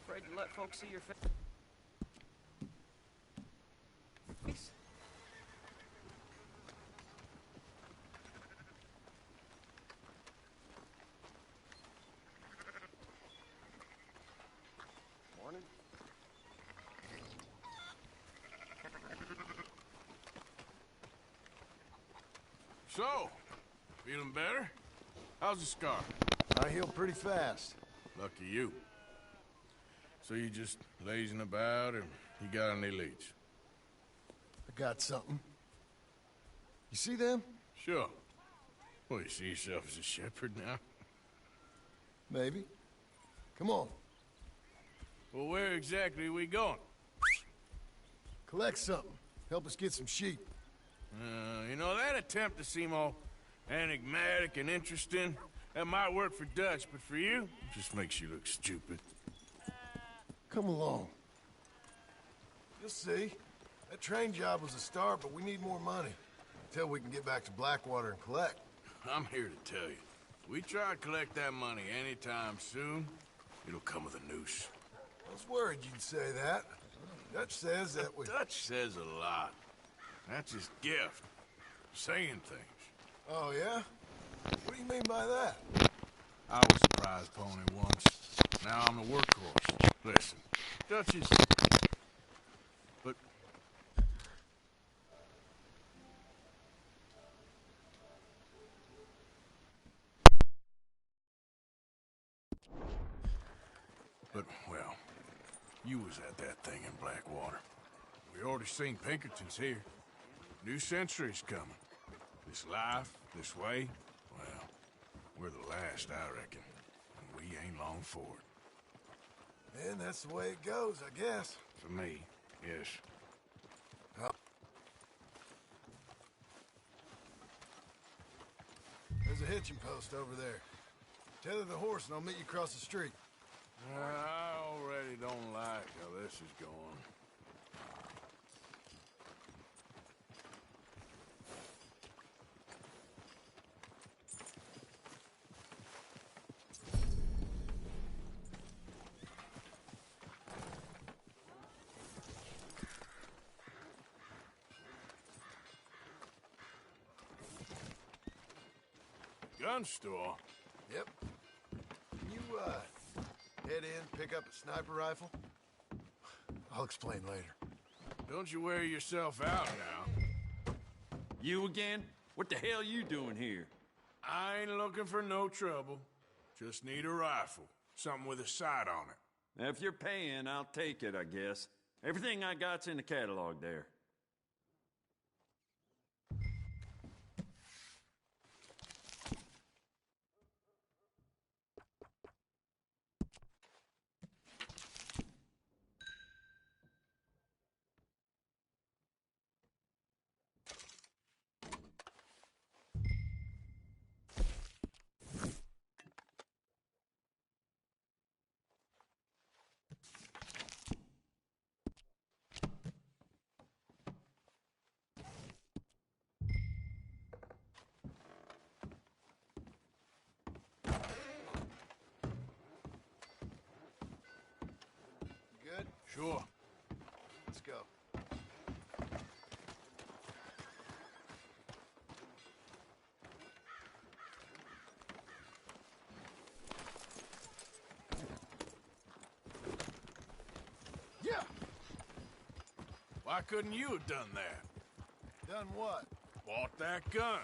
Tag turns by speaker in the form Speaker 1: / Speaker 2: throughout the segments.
Speaker 1: Afraid to let folks see your face? Morning.
Speaker 2: So, feeling better? How's the scar?
Speaker 3: I heal pretty fast.
Speaker 2: Lucky you. So you just lazing about, or you got any leads?
Speaker 3: I got something. You see them?
Speaker 2: Sure. Well, you see yourself as a shepherd now?
Speaker 3: Maybe. Come on.
Speaker 2: Well, where exactly are we going?
Speaker 3: Collect something. Help us get some sheep.
Speaker 2: You know, that attempt to seem all enigmatic and interesting, that might work for Dutch, but for you, it just makes you look stupid.
Speaker 3: Come along. You'll see. That train job was a start, but we need more money. Until we can get back to Blackwater and collect.
Speaker 2: I'm here to tell you. We try to collect that money anytime soon, it'll come with a noose.
Speaker 3: I was worried you'd say that. Dutch says that we...
Speaker 2: Dutch says a lot. That's his gift. Saying things.
Speaker 3: Oh, yeah? What do you mean by that?
Speaker 2: I was a prize pony once. Now I'm the workhorse. Listen, Dutch is... But... well, you was at that thing in Blackwater. We already seen Pinkertons here. New century's coming. This life, this way, well, we're the last, I reckon. And we ain't long for it.
Speaker 3: And that's the way it goes, I guess.
Speaker 2: For me, yes.
Speaker 3: There's a hitching post over there. Tether the horse and I'll meet you across the street.
Speaker 2: I already don't like how this is going. Gun store?
Speaker 3: Yep. Can you, Head in, pick up a sniper rifle? I'll explain later.
Speaker 2: Don't you wear yourself out now.
Speaker 4: You again? What the hell you doing here?
Speaker 2: I ain't looking for no trouble. Just need a rifle. Something with a sight on it.
Speaker 4: Now, if you're paying, I'll take it, I guess. Everything I got's in the catalog there.
Speaker 3: Good?
Speaker 2: Sure.
Speaker 3: Let's go. Yeah!
Speaker 2: Why couldn't you have done that?
Speaker 3: Done what?
Speaker 2: Bought that gun.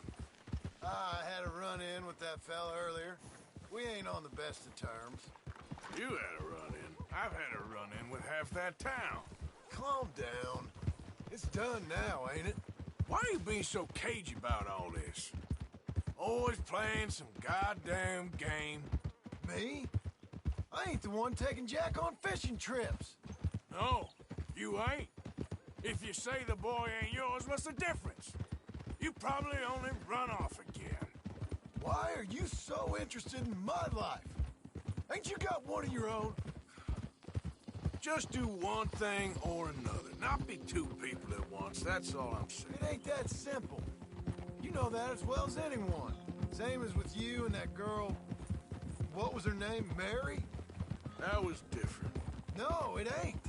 Speaker 3: I had a run-in with that fella earlier. We ain't on the best of terms.
Speaker 2: You had a run-in. I've had a run-in with half that town.
Speaker 3: Calm down. It's done now, ain't it?
Speaker 2: Why are you being so cagey about all this? Always playing some goddamn game.
Speaker 3: Me? I ain't the one taking Jack on fishing trips.
Speaker 2: No, you ain't. If you say the boy ain't yours, what's the difference? You probably only run off again.
Speaker 3: Why are you so interested in my life? Ain't you got one of your own?
Speaker 2: Just do one thing or another. Not be two people at once, that's all I'm saying.
Speaker 3: It ain't that simple. You know that as well as anyone. Same as with you and that girl... What was her name? Mary?
Speaker 2: That was different.
Speaker 3: No, it ain't.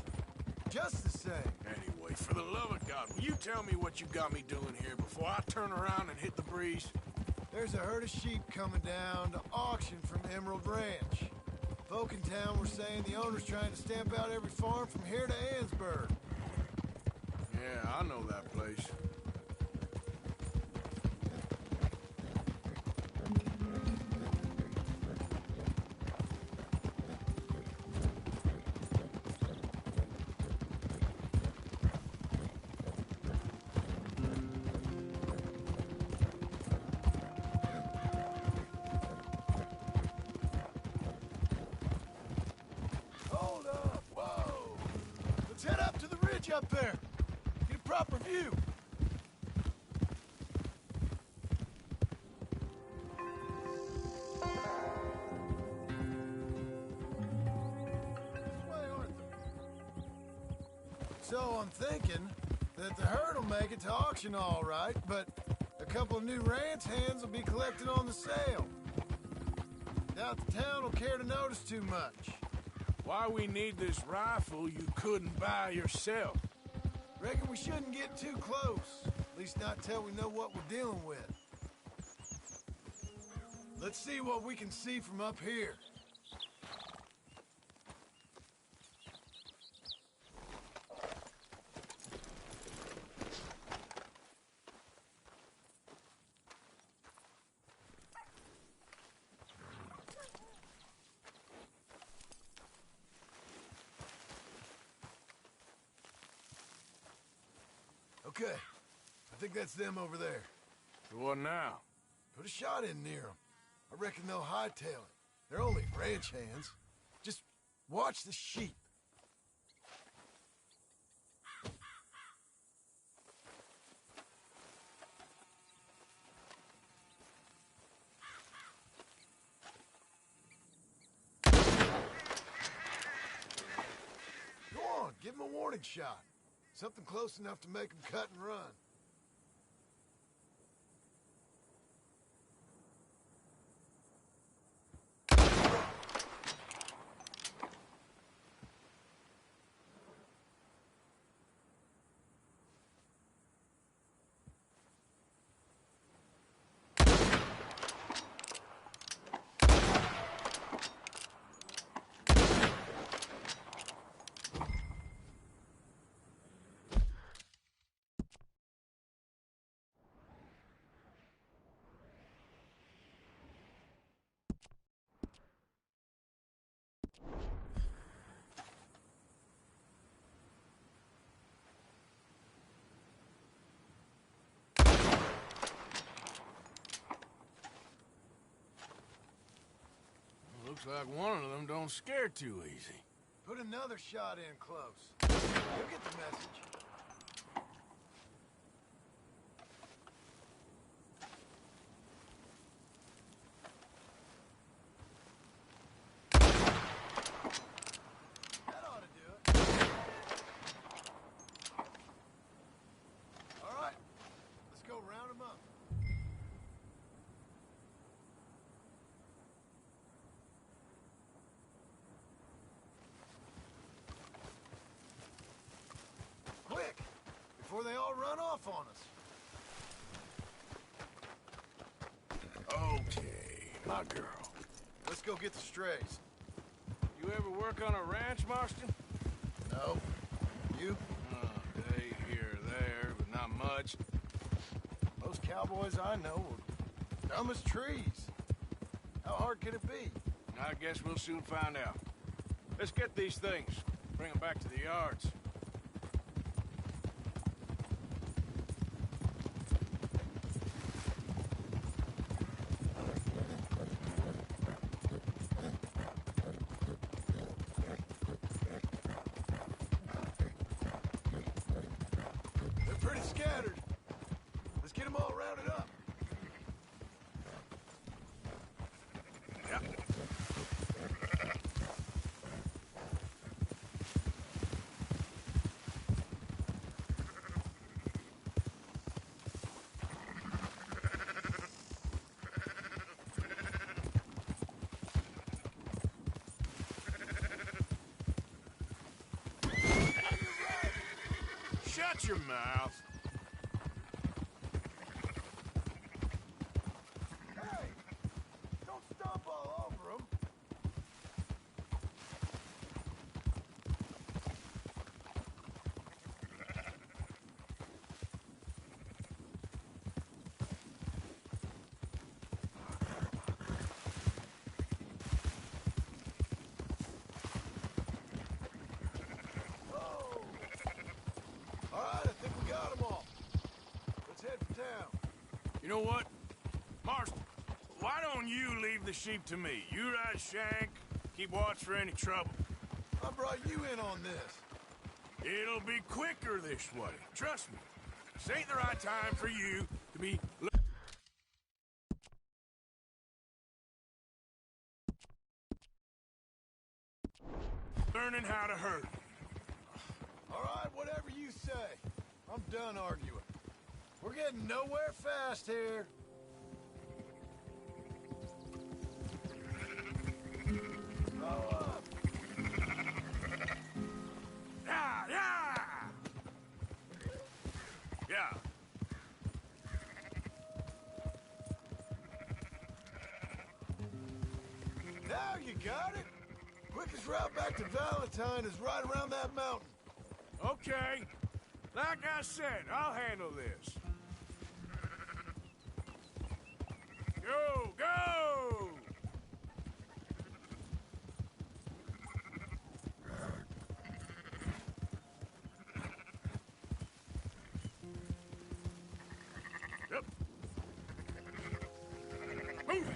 Speaker 3: Just the same.
Speaker 2: Anyway, for the love of God, will you tell me what you got me doing here before I turn around and hit the breeze?
Speaker 3: There's a herd of sheep coming down to auction from Emerald Ranch. Folk in town were saying the owner's trying to stamp out every farm from here to Ansburg.
Speaker 2: Yeah, I know that place.
Speaker 3: Hold up! Whoa! Let's head up to the ridge up there. Get a proper view. This way, Arthur. So I'm thinking that the herd will make it to auction all right, but a couple of new ranch hands will be collected on the sale. Doubt the town will care to notice too much.
Speaker 2: Why we need this rifle you couldn't buy yourself?
Speaker 3: Reckon we shouldn't get too close. At least not till we know what we're dealing with. Let's see what we can see from up here. Okay, I think that's them over there.
Speaker 2: So what now?
Speaker 3: Put a shot in near them. I reckon they'll hightail it. They're only ranch hands. Just watch the sheep. Go on, give them a warning shot. Something close enough to make them cut and run.
Speaker 2: Looks like one of them don't scare too easy.
Speaker 3: Put another shot in close. You'll get the message. That ought to do it. All right, let's go round them up. Quick, before they all run off on us.
Speaker 2: Okay, my girl.
Speaker 3: Let's go get the strays.
Speaker 2: You ever work on a ranch, Marston?
Speaker 3: No. You?
Speaker 2: Day here or there, but not much.
Speaker 3: Most cowboys I know are dumb as trees. How hard can it be?
Speaker 2: I guess we'll soon find out. Let's get these things. Bring them back to the yards.
Speaker 3: They're pretty scattered. Let's get them all rounded up.
Speaker 2: Yeah. Shut your mouth.
Speaker 3: Hey! Don't stomp all over them. Oh! All right, I think we got them all. Let's head for town.
Speaker 2: You know what? Marston, why don't you leave the sheep to me? You ride Shank, keep watch for any trouble.
Speaker 3: I brought you in on this.
Speaker 2: It'll be quicker this way. Trust me. This ain't the right time for you to be learning how to herd.
Speaker 3: All right, whatever you say. I'm done arguing. We're getting nowhere fast here. Slow up.
Speaker 2: Yeah, yeah! Yeah.
Speaker 3: Now you got it. Quickest route back to Valentine is right around that mountain.
Speaker 2: Okay. Like I said, I'll handle this. Go, go! Yep. Move it.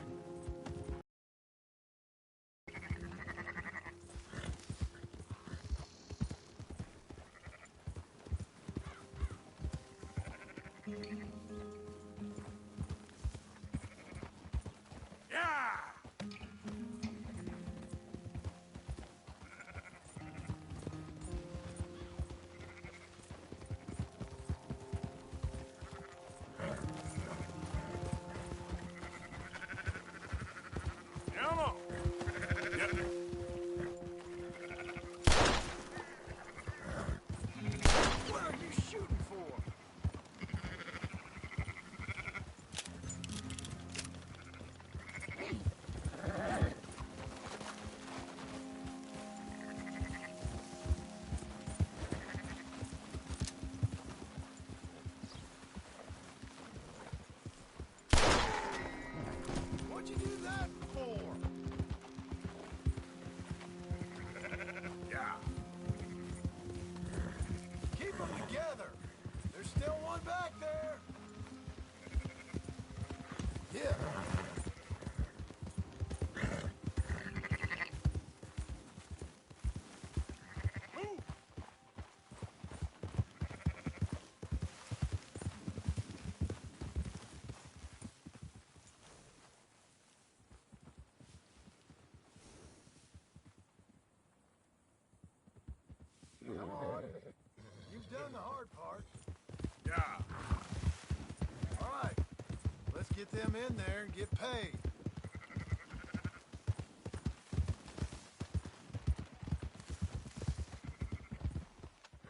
Speaker 3: them in there and get paid.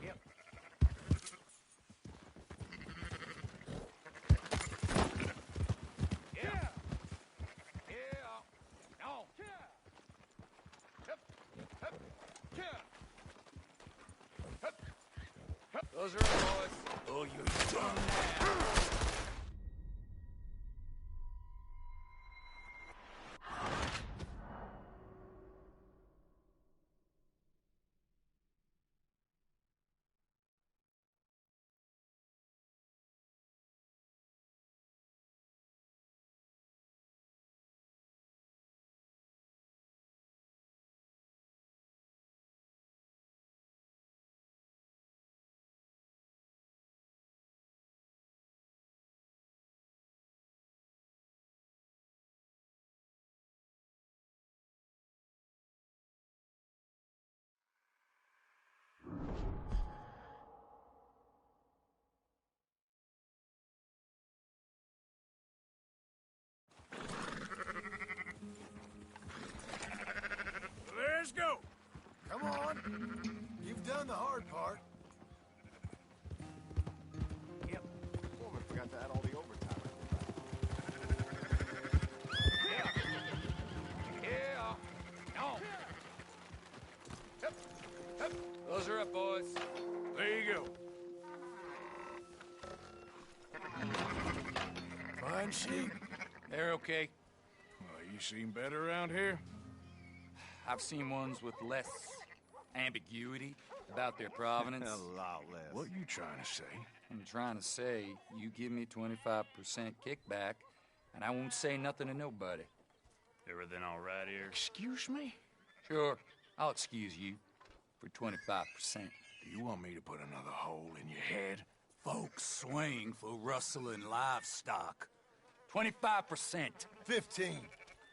Speaker 1: Yep. Yeah. Yeah. No. Yeah. Hup. Hup. Yeah. Hup. Hup. Those are our boys. Oh, you're done now.
Speaker 2: Let's go.
Speaker 3: Come on. You've done the hard part.
Speaker 1: Yep.
Speaker 5: Foreman forgot to add all the overtime.
Speaker 1: Yeah. Yeah. No. Hup. Hup. Those are up, boys.
Speaker 2: There you go.
Speaker 3: Fine sheep.
Speaker 6: They're okay.
Speaker 2: Well, you seem better around here?
Speaker 6: I've seen ones with less ambiguity about their provenance.
Speaker 5: A lot less.
Speaker 2: What you trying to say?
Speaker 6: I'm trying to say, you give me 25% kickback, and I won't say nothing to nobody.
Speaker 7: Everything all right here?
Speaker 2: Excuse me?
Speaker 6: Sure, I'll excuse you for 25%.
Speaker 2: Do you want me to put another hole in your head?
Speaker 6: Folks swing for rustling livestock. 25%.
Speaker 3: 15.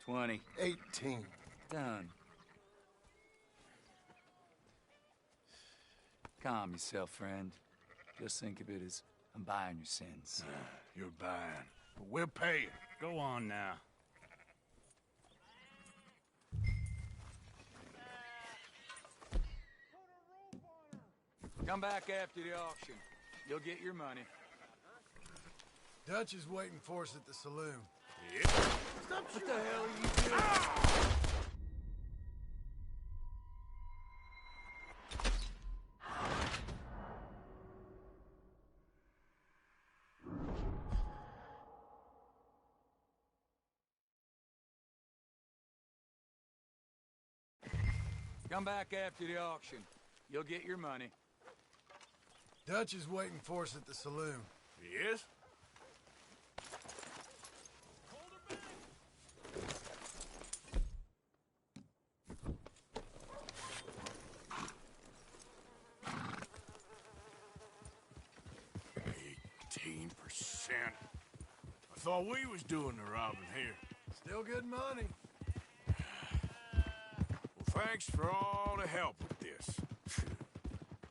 Speaker 6: 20.
Speaker 3: 18.
Speaker 6: Done. Calm yourself, friend. Just think of it as I'm buying your sins.
Speaker 2: You're buying, but we'll pay you.
Speaker 7: Go on now.
Speaker 6: Come back after the auction. You'll get your money.
Speaker 3: Dutch is waiting for us at the saloon.
Speaker 2: Yeah.
Speaker 6: What the hell are you doing? Come back after the auction. You'll get your money.
Speaker 3: Dutch is waiting for us at the saloon.
Speaker 2: Yes? I thought we was doing the robbing here.
Speaker 3: Still good money.
Speaker 2: Well, thanks for all the help with this.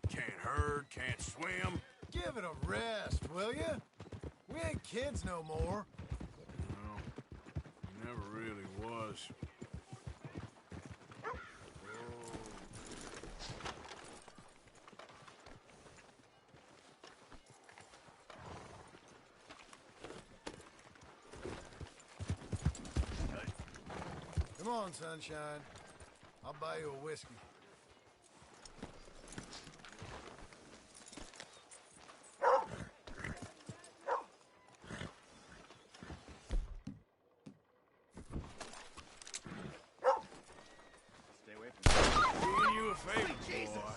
Speaker 2: Can't herd, can't swim.
Speaker 3: Give it a rest, will you? We ain't kids no more.
Speaker 2: No, never really was.
Speaker 3: Come on, sunshine. I'll buy you a whiskey.
Speaker 5: Stay away from me.
Speaker 2: Doing you a favor, boy.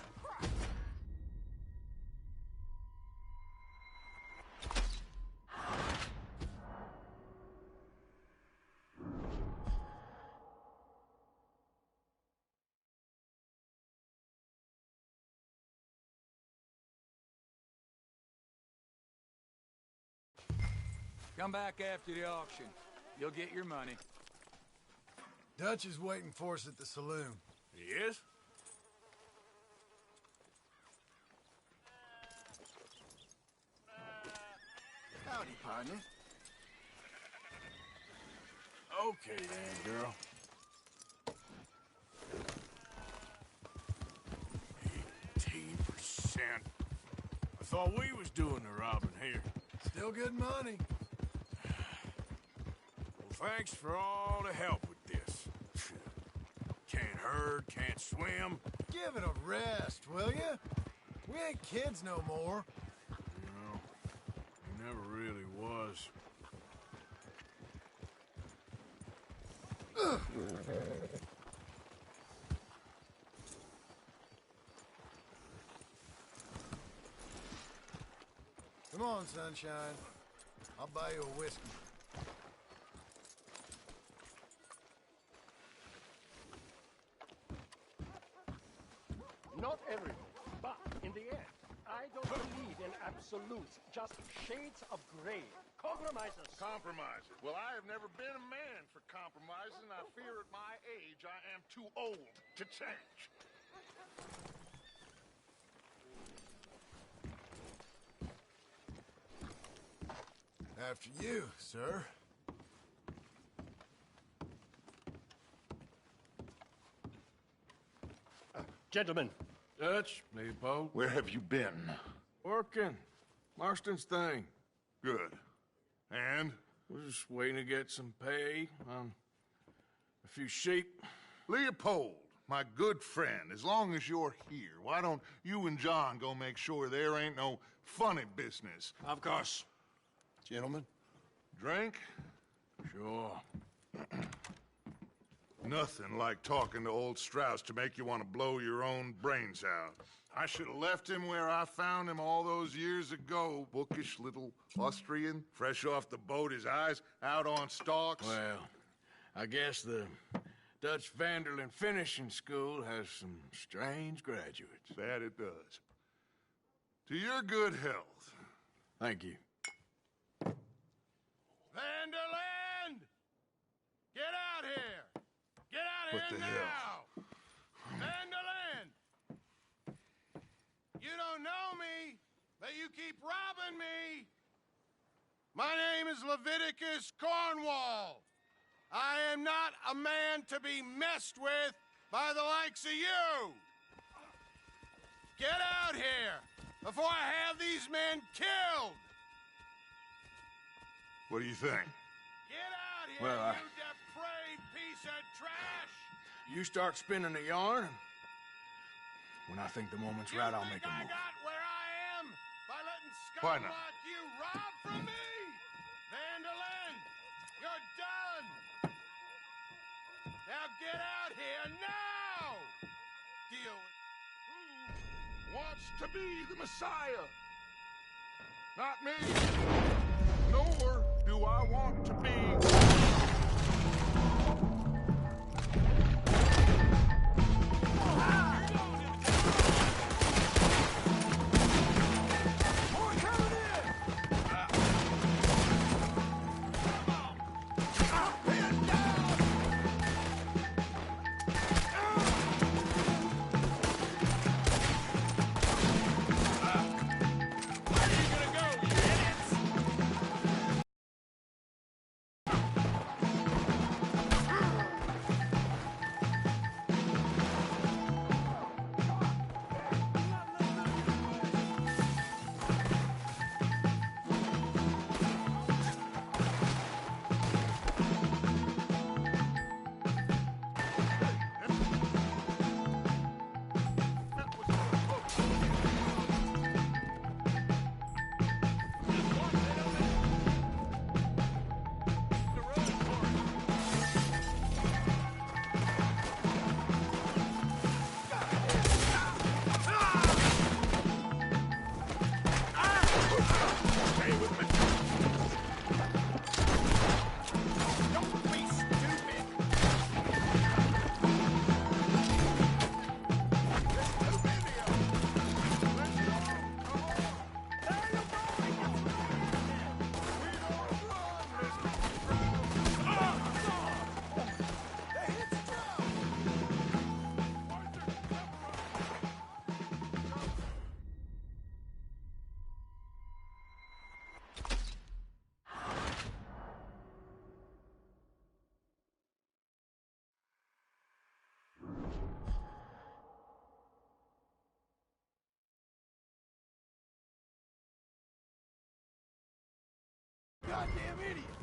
Speaker 6: Come back after the auction. You'll get your money.
Speaker 3: Dutch is waiting for us at the saloon.
Speaker 2: Yes?
Speaker 5: Howdy, partner.
Speaker 2: Okay then, girl. 18%. I thought we was doing the robbing here.
Speaker 3: Still good money.
Speaker 2: Well, thanks for all the help with this. Can't herd, can't swim.
Speaker 3: Give it a rest, will you? We ain't kids no more.
Speaker 2: No, he never really was.
Speaker 3: Come on, sunshine. I'll buy you a whiskey.
Speaker 8: Not everyone, but in the end, I don't believe in absolutes, just shades of gray. Compromises.
Speaker 5: Compromises. Well, I have never been a man for compromises, and I fear at my age I am too old to change.
Speaker 3: After you, sir.
Speaker 8: Gentlemen,
Speaker 2: Dutch, Leopold.
Speaker 5: Where have you been?
Speaker 2: Working. Marston's thing.
Speaker 5: Good. And?
Speaker 2: We're just waiting to get some pay on a few sheep.
Speaker 5: Leopold, my good friend, as long as you're here, why don't you and John go make sure there ain't no funny business?
Speaker 2: Of course.
Speaker 5: Gentlemen? Drink?
Speaker 2: Sure.
Speaker 5: Nothing like talking to old Strauss to make you want to blow your own brains out. I should have left him where I found him all those years ago. Bookish little Austrian, fresh off the boat, his eyes out on stalks.
Speaker 2: Well, I guess the Dutch Vanderlyn Finishing School has some strange graduates.
Speaker 5: That it does. To your good health.
Speaker 2: Thank you.
Speaker 3: Vanderland! Get out here! Get out
Speaker 5: What
Speaker 3: here
Speaker 5: the
Speaker 3: now!
Speaker 5: hell?
Speaker 3: Vanderland! You don't know me, but you keep robbing me! My name is Leviticus Cornwall. I am not a man to be messed with by the likes of you! Get out here before I have these men killed!
Speaker 5: What do you think?
Speaker 3: Get out here,
Speaker 2: Well,
Speaker 3: you depraved piece of trash!
Speaker 2: You start spinning the yarn, and when I think the moment's right, I'll make a
Speaker 3: I
Speaker 2: move.
Speaker 3: got where I am by letting
Speaker 5: Why
Speaker 3: scum
Speaker 5: not?
Speaker 3: like you rob from me? Vanderlyn, you're done! Now get out here now! Deal with...
Speaker 5: Who wants to be the Messiah? Not me. Nor do I want to be...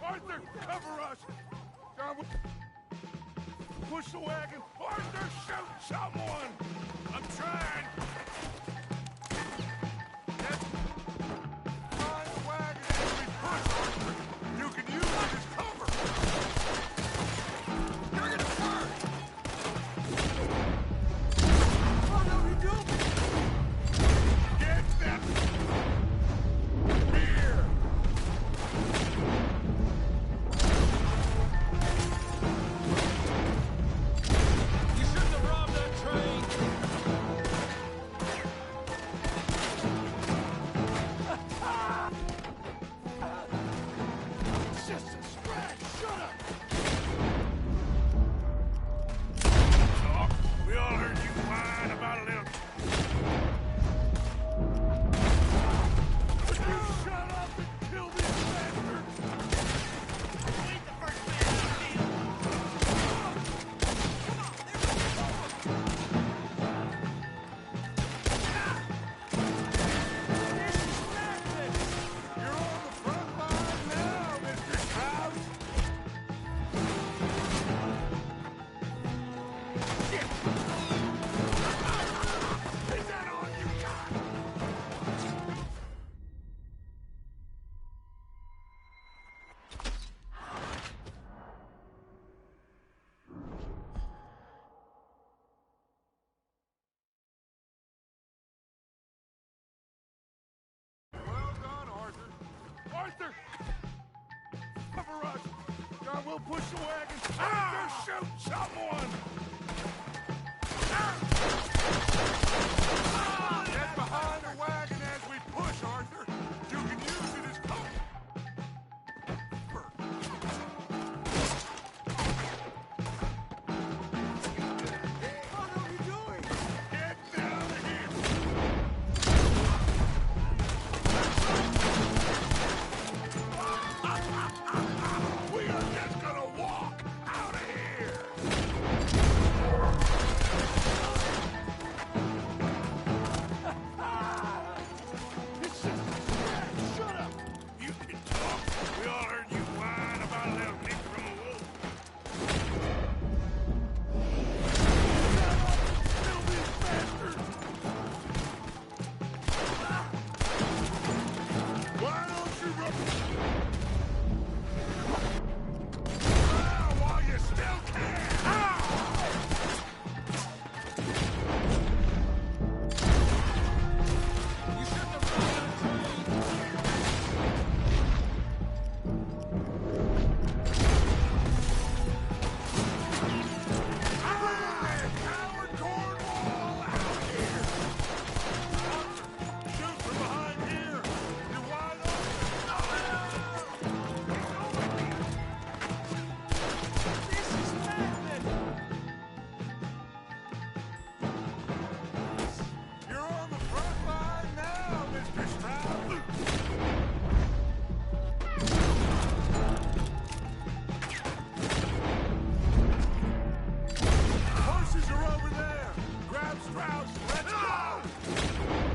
Speaker 5: Arthur, cover us! Push the wagon! Arthur, shoot someone!
Speaker 2: I'm trying!
Speaker 5: Behind the wagon as we push, Arthur! You can use it as cover! You're gonna burn! What are we doing? Get them! Here!
Speaker 3: You shouldn't have robbed that train! It's just a scratch! Shut up!
Speaker 2: Talk. We all heard you whine about a little...
Speaker 5: You shut up and kill these bastards! You're on the front line now, Mr. Strauss! Is that all you got? Well done, Arthur. Arthur! Cover us! John, we'll push the wagon. Arthur, shoot someone! Get behind the wagon as we push, Arthur. You can use it as cover. What are you doing? Get down here! We are just gonna walk out of here! It's just a scratch! Shut up!
Speaker 2: You can talk. We all heard you whine about a little nick from a wolf.
Speaker 5: Kill these bastards! Why don't you run? While you still can!
Speaker 3: You shouldn't have robbed that train!
Speaker 5: Howard Cornwall out here! Shoot from behind here! You're wide
Speaker 3: This is madness!
Speaker 5: open! You're on the front line now, Mr. Stroud! Horses are over there! Grab Strauss! Let's go!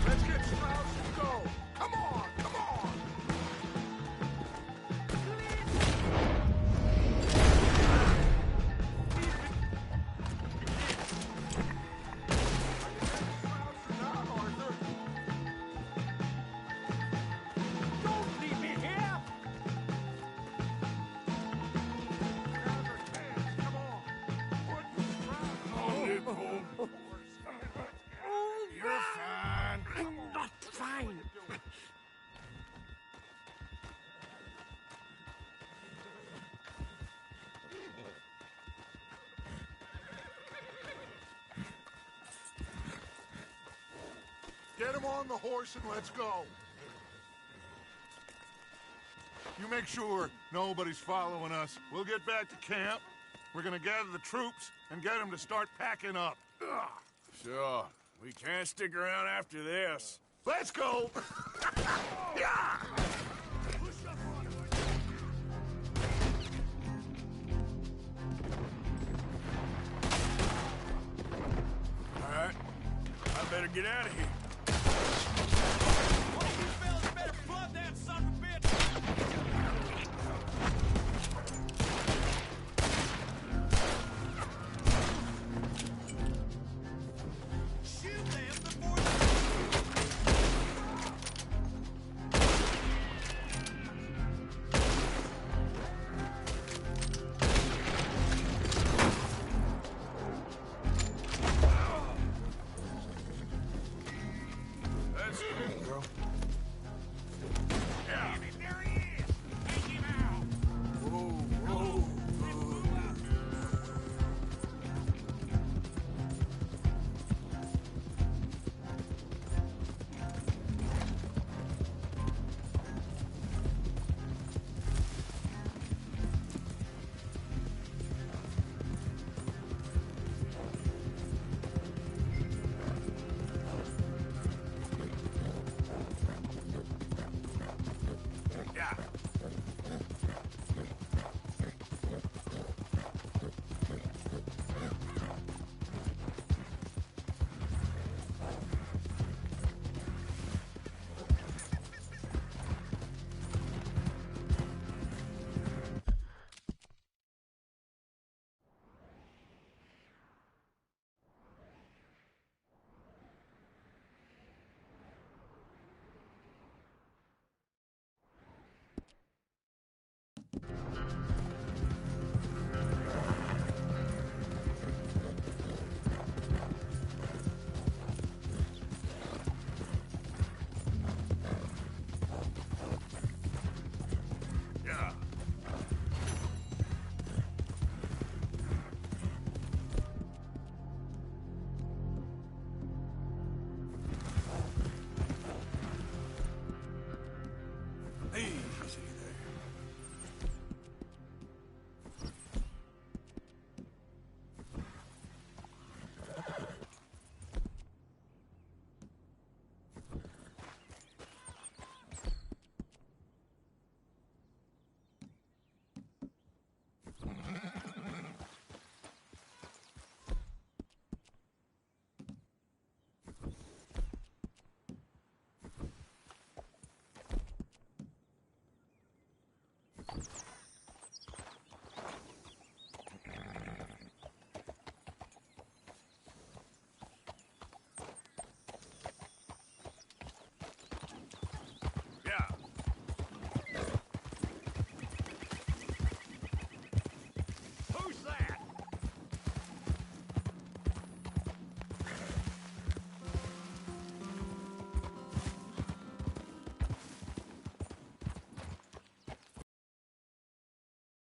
Speaker 5: Let's get Strauss and go! Come on! Come on! Not Arthur!
Speaker 8: Don't leave me here!
Speaker 5: Come on! Put Strauss
Speaker 2: Oh, Nicole. You're fine.
Speaker 8: I'm not fine.
Speaker 5: Get him on the horse and let's go. You make sure nobody's following us. We'll get back to camp. We're gonna gather the troops and get them to start packing up. Ugh.
Speaker 2: Sure. We can't stick around after this.
Speaker 5: Let's go! Yeah!
Speaker 2: better get out of here.
Speaker 4: One of you fellas better flood that son of a bitch! Shoot them before
Speaker 2: That's good, girl. Yeah.
Speaker 1: There he is! Take him out!
Speaker 2: Whoa, whoa. Yeah. Yeah. Easy there. Yeah.
Speaker 1: Who's that?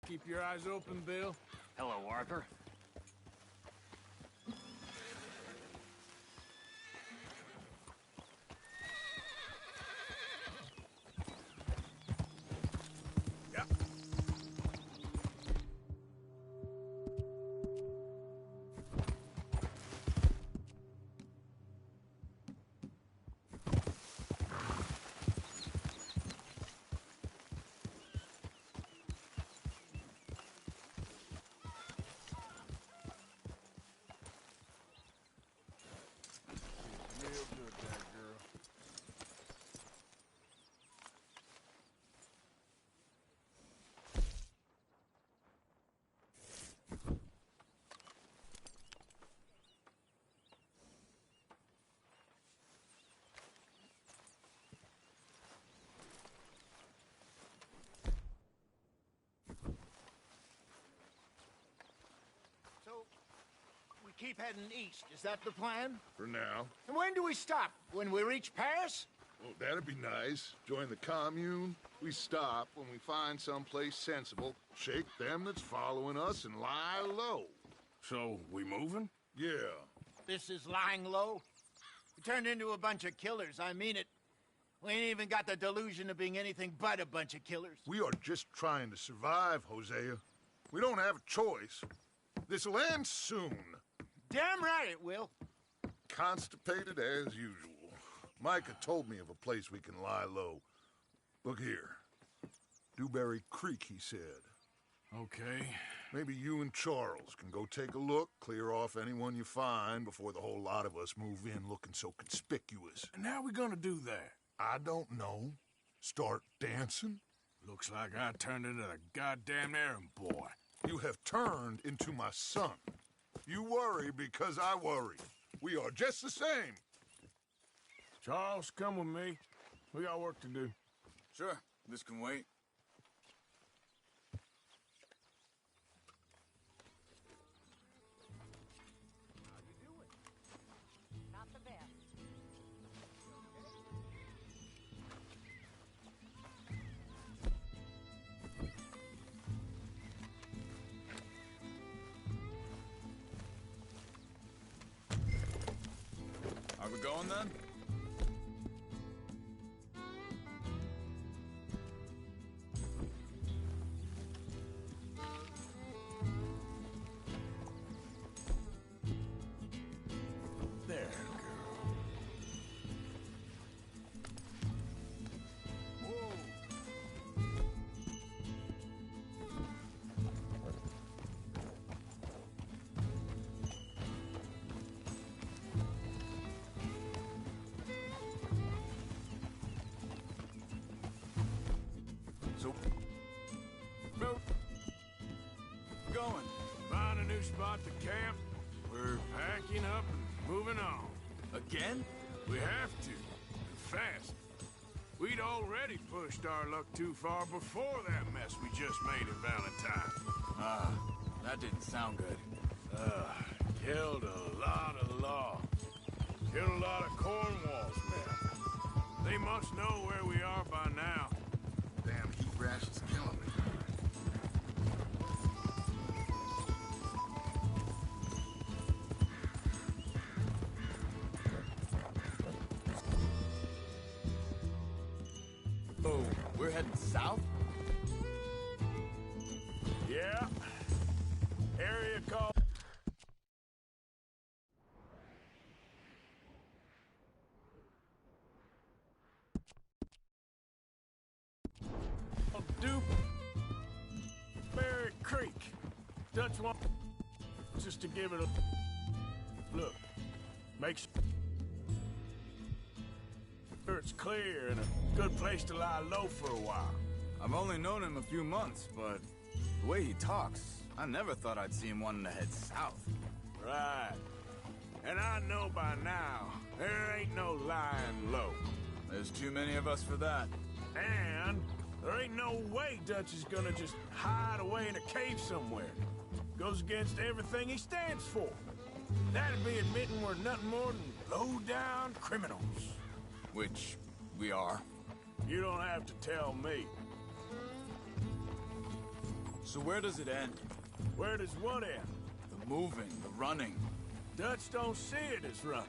Speaker 2: Keep your eyes open, Bill.
Speaker 7: Hello, Arthur.
Speaker 2: Yeah. Real good there, girl.
Speaker 3: So, we keep heading east. Is that the plan?
Speaker 5: For now.
Speaker 3: And when do we stop? When we reach Paris?
Speaker 5: Well, that'd be nice. Join the commune. We stop when we find someplace sensible, shake them that's following us, and lie low.
Speaker 2: So, we moving?
Speaker 5: Yeah.
Speaker 3: This is lying low. We turned into a bunch of killers. I mean it. We ain't even got the delusion of being anything but a bunch of killers.
Speaker 5: We are just trying to survive, Hosea. We don't have a choice. This'll end soon.
Speaker 3: Damn right it will.
Speaker 5: Constipated as usual. Micah told me of a place we can lie low. Look here. Dewberry Creek, he said.
Speaker 2: Okay.
Speaker 5: Maybe you and Charles can go take a look, clear off anyone you find before the whole lot of us move in looking so conspicuous.
Speaker 2: And how we gonna do that?
Speaker 5: I don't know. Start dancing?
Speaker 2: Looks like I turned into the goddamn errand boy.
Speaker 5: You have turned into my son. You worry because I worry. We are just the same.
Speaker 2: Charles, come with me. We got work to do.
Speaker 9: Sure, this can wait.
Speaker 10: Not the best.
Speaker 9: Are we going then?
Speaker 2: There, girl.
Speaker 9: So, where going?
Speaker 2: Find a new spot to camp. We're packing up and moving on.
Speaker 9: Again?
Speaker 2: We have to. And fast. We'd already pushed our luck too far before that mess we just made at Valentine.
Speaker 9: Ah, that didn't sound good.
Speaker 2: Killed a lot of law. Killed a lot of Cornwall's men. They must know where we are by now.
Speaker 5: Damn heat rash is killing me.
Speaker 9: Oh, we're heading south?
Speaker 2: Yeah. Area called... Dewberry Creek. Dutch one... just to give it a... look. Make sure it's clear and a good place to lie low for a while.
Speaker 9: I've only known him a few months, but the way he talks, I never thought I'd see him wanting to head south.
Speaker 2: Right. And I know by now, there ain't no lying low.
Speaker 9: There's too many of us for that.
Speaker 2: And there ain't no way Dutch is gonna just hide away in a cave somewhere. Goes against everything he stands for. That'd be admitting we're nothing more than low-down criminals.
Speaker 9: Which we are.
Speaker 2: You don't have to tell me.
Speaker 9: So where does it end?
Speaker 2: Where does what end?
Speaker 9: The moving, the running.
Speaker 2: Dutch don't see it as running.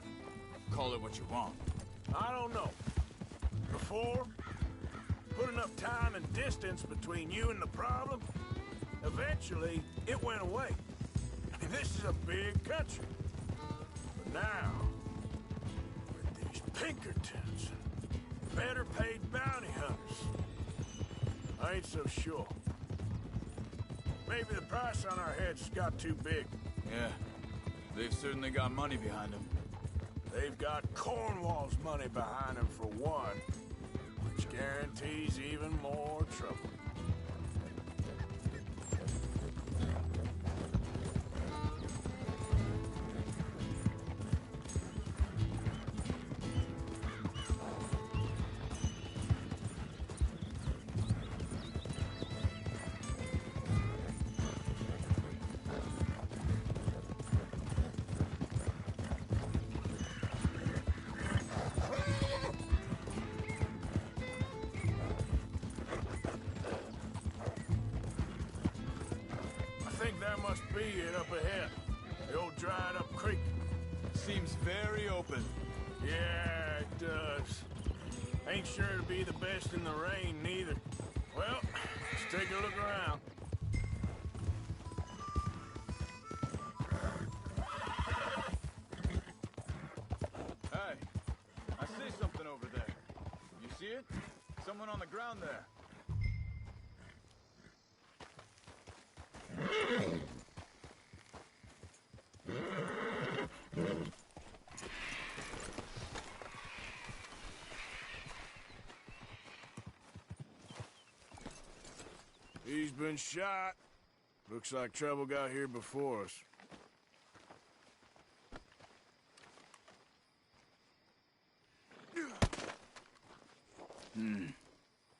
Speaker 9: Call it what you want.
Speaker 2: I don't know. Before, put enough time and distance between you and the problem, eventually it went away. I mean, this is a big country. But now, with these Pinkertons and better paid bounty hunters, I ain't so sure. Maybe the price on our heads got too big.
Speaker 9: Yeah, they've certainly got money behind them.
Speaker 2: They've got Cornwall's money behind them for one, which guarantees even more trouble. I think that must be it up ahead. The old dried up creek.
Speaker 9: Seems very open.
Speaker 2: Yeah, it does. Ain't sure to be the best in the rain, neither. Well, let's take a look around.
Speaker 9: Hey, I see something over there. You see it? Someone on the ground there.
Speaker 2: He's been shot. Looks like trouble got here before us.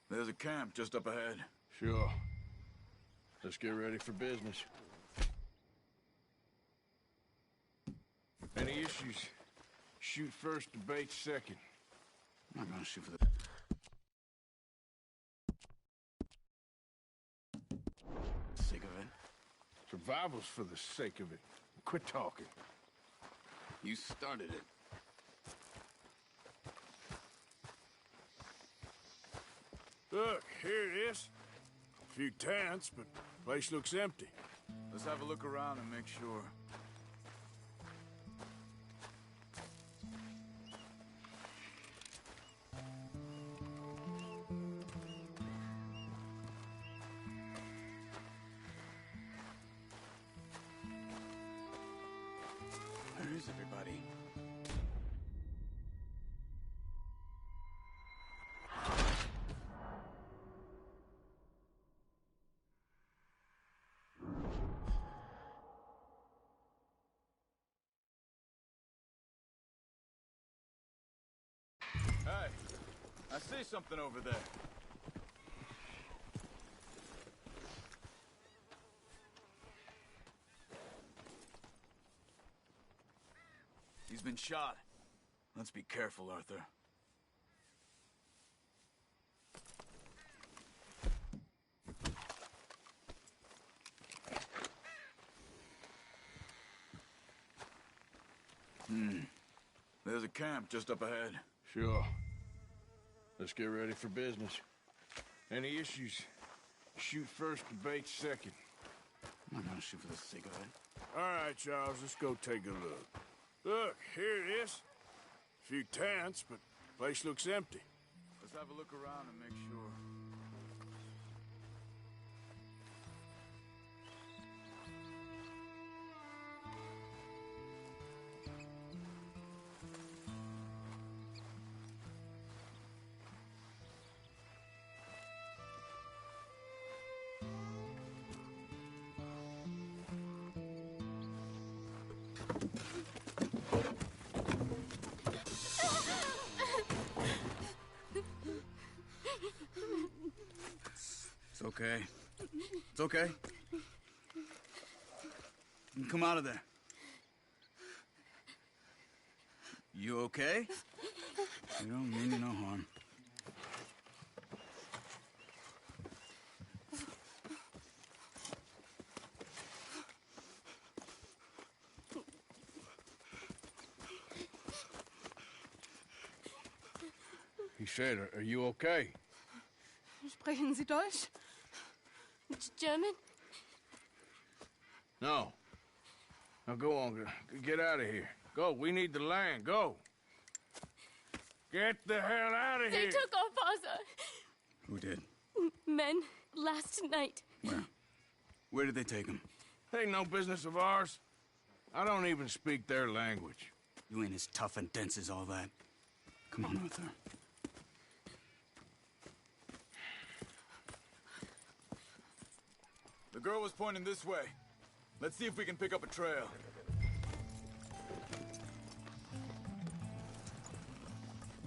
Speaker 9: There's a camp just up ahead.
Speaker 2: Sure. Let's get ready for business. Any issues? Shoot first, debate second.
Speaker 9: I'm not gonna shoot for the... sake of it.
Speaker 2: Survival's for the sake of it. Quit talking.
Speaker 9: You started it.
Speaker 2: Look, here it is. A few tents, but the place looks empty.
Speaker 9: Let's have a look around and make sure. Where is everybody? Hey, I see something over there. He's been shot. Let's be careful, Arthur. There's a camp just up ahead.
Speaker 2: Sure. Let's get ready for business. Any issues? Shoot first, debate second.
Speaker 9: I'm not gonna shoot for the sake of it.
Speaker 2: All right, Charles, let's go take a look. Look, here it is. A few tents, but the place looks empty.
Speaker 9: Let's have a look around and make sure. It's okay. It's okay. You can come out of there. You okay? You don't mean you no harm.
Speaker 2: He said, are you okay?
Speaker 11: Sprechen Sie Deutsch? German?
Speaker 2: No. Now go on, get out of here. Go, we need the land, go. Get the hell out of
Speaker 11: They
Speaker 2: here!
Speaker 11: took our father.
Speaker 9: Who did?
Speaker 11: Men, last night.
Speaker 9: Where? Where did they take him?
Speaker 2: Ain't no business of ours. I don't even speak their language.
Speaker 9: You ain't as tough and dense as all that. Come on, Arthur. The girl was pointing this way. Let's see if we can pick up a trail.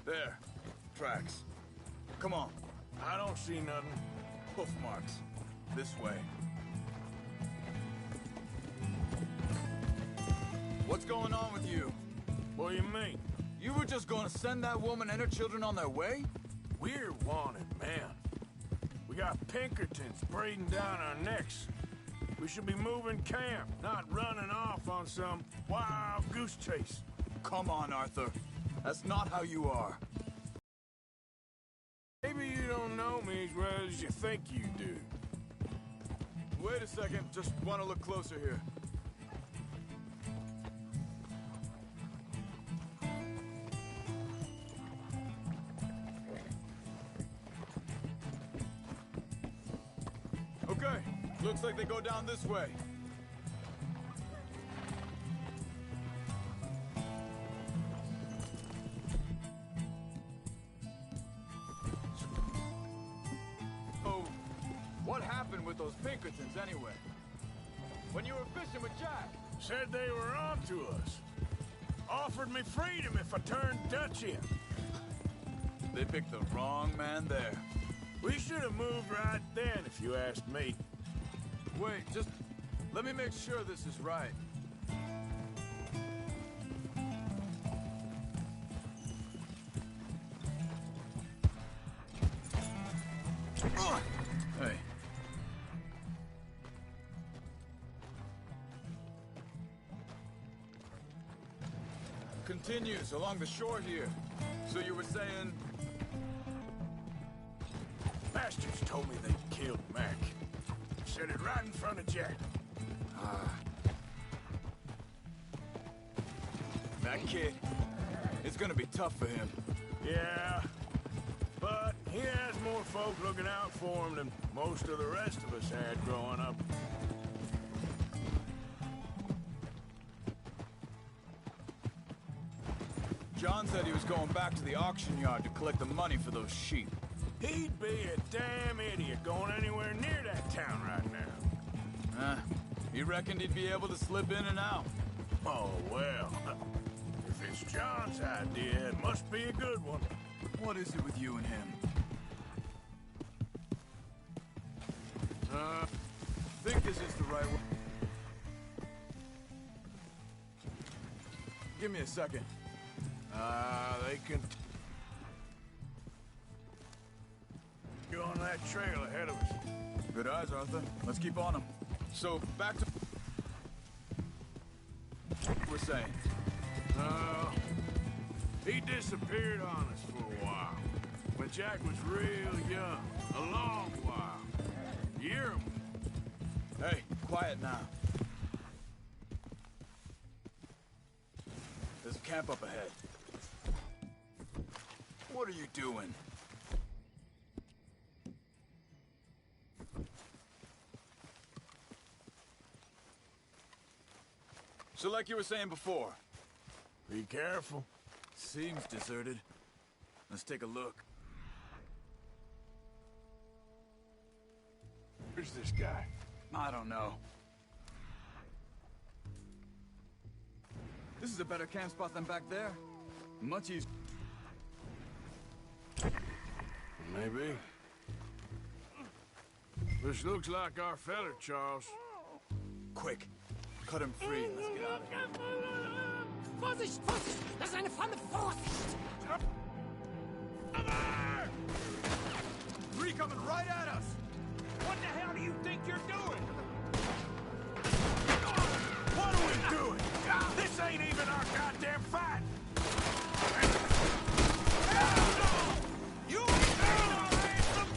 Speaker 9: There. Tracks. Come on.
Speaker 2: I don't see nothing.
Speaker 9: Hoof marks. This way. What's going on with you?
Speaker 2: What do you mean?
Speaker 9: You were just going to send that woman and her children on their way?
Speaker 2: We're wanted, man. We got Pinkertons breathing down our necks. We should be moving camp, not running off on some wild goose chase.
Speaker 9: Come on, Arthur. That's not how you are.
Speaker 2: Maybe you don't know me as well as you think you do.
Speaker 9: Wait a second. Just want to look closer here. Okay, Looks like they go down this way. Oh, what happened with those Pinkertons anyway? When you were fishing with Jack?
Speaker 2: Said they were on to us. Offered me freedom if I turned Dutch in.
Speaker 9: They picked the wrong man there.
Speaker 2: We should have moved right then, if you asked me.
Speaker 9: Wait, just let me make sure this is right. Hey. Continues along the shore here. So you were saying...
Speaker 2: Bastards told me they killed Mac. Said it right in front of Jack.
Speaker 9: That kid, it's gonna be tough for him.
Speaker 2: Yeah, but he has more folk looking out for him than most of the rest of us had growing up.
Speaker 9: John said he was going back to the auction yard to collect the money for those sheep.
Speaker 2: He'd be a damn idiot going anywhere near that town right now.
Speaker 9: He reckoned he'd be able to slip in and out.
Speaker 2: Oh, well. If it's John's idea, it must be a good one.
Speaker 9: What is it with you and him? Think this is the right way. Give me a second.
Speaker 2: They can... You're on that trail ahead of us.
Speaker 9: Good eyes, Arthur. Let's keep on them. So, back to... We're saying.
Speaker 2: He disappeared on us for a while. When Jack was real young. A long while. Year.
Speaker 9: Hey, quiet now. There's a camp up ahead. What are you doing? So like you were saying before.
Speaker 2: Be careful.
Speaker 9: Seems deserted. Let's take a look.
Speaker 2: Where's this guy?
Speaker 9: I don't know. This is a better camp spot than back there. Much easier.
Speaker 2: Maybe. This looks like our feller, Charles.
Speaker 9: Quick. Cut him free and let's get out of here.
Speaker 8: Vorsicht, Vorsicht! Das ist eine Falle! Vorsicht!
Speaker 9: Three coming right at us!
Speaker 1: What the hell do you think you're doing?
Speaker 2: What are we doing? This ain't even our goddamn fight! You ain't paying our ransom!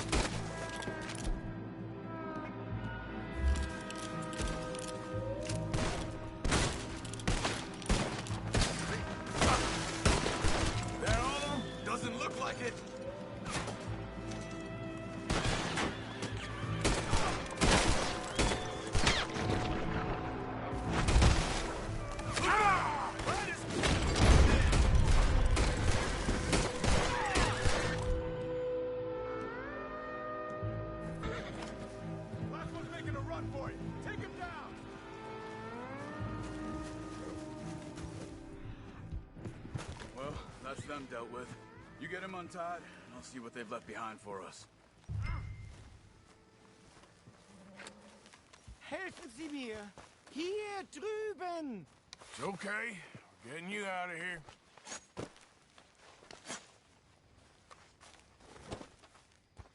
Speaker 9: That all of them? Doesn't look like it. Last one's making a run for you. Take him down. Well, that's them dealt with. You get him untied, and I'll see what they've left behind for us.
Speaker 8: Helfen Sie mir! Hier drüben!
Speaker 2: It's okay. We're getting you out of here.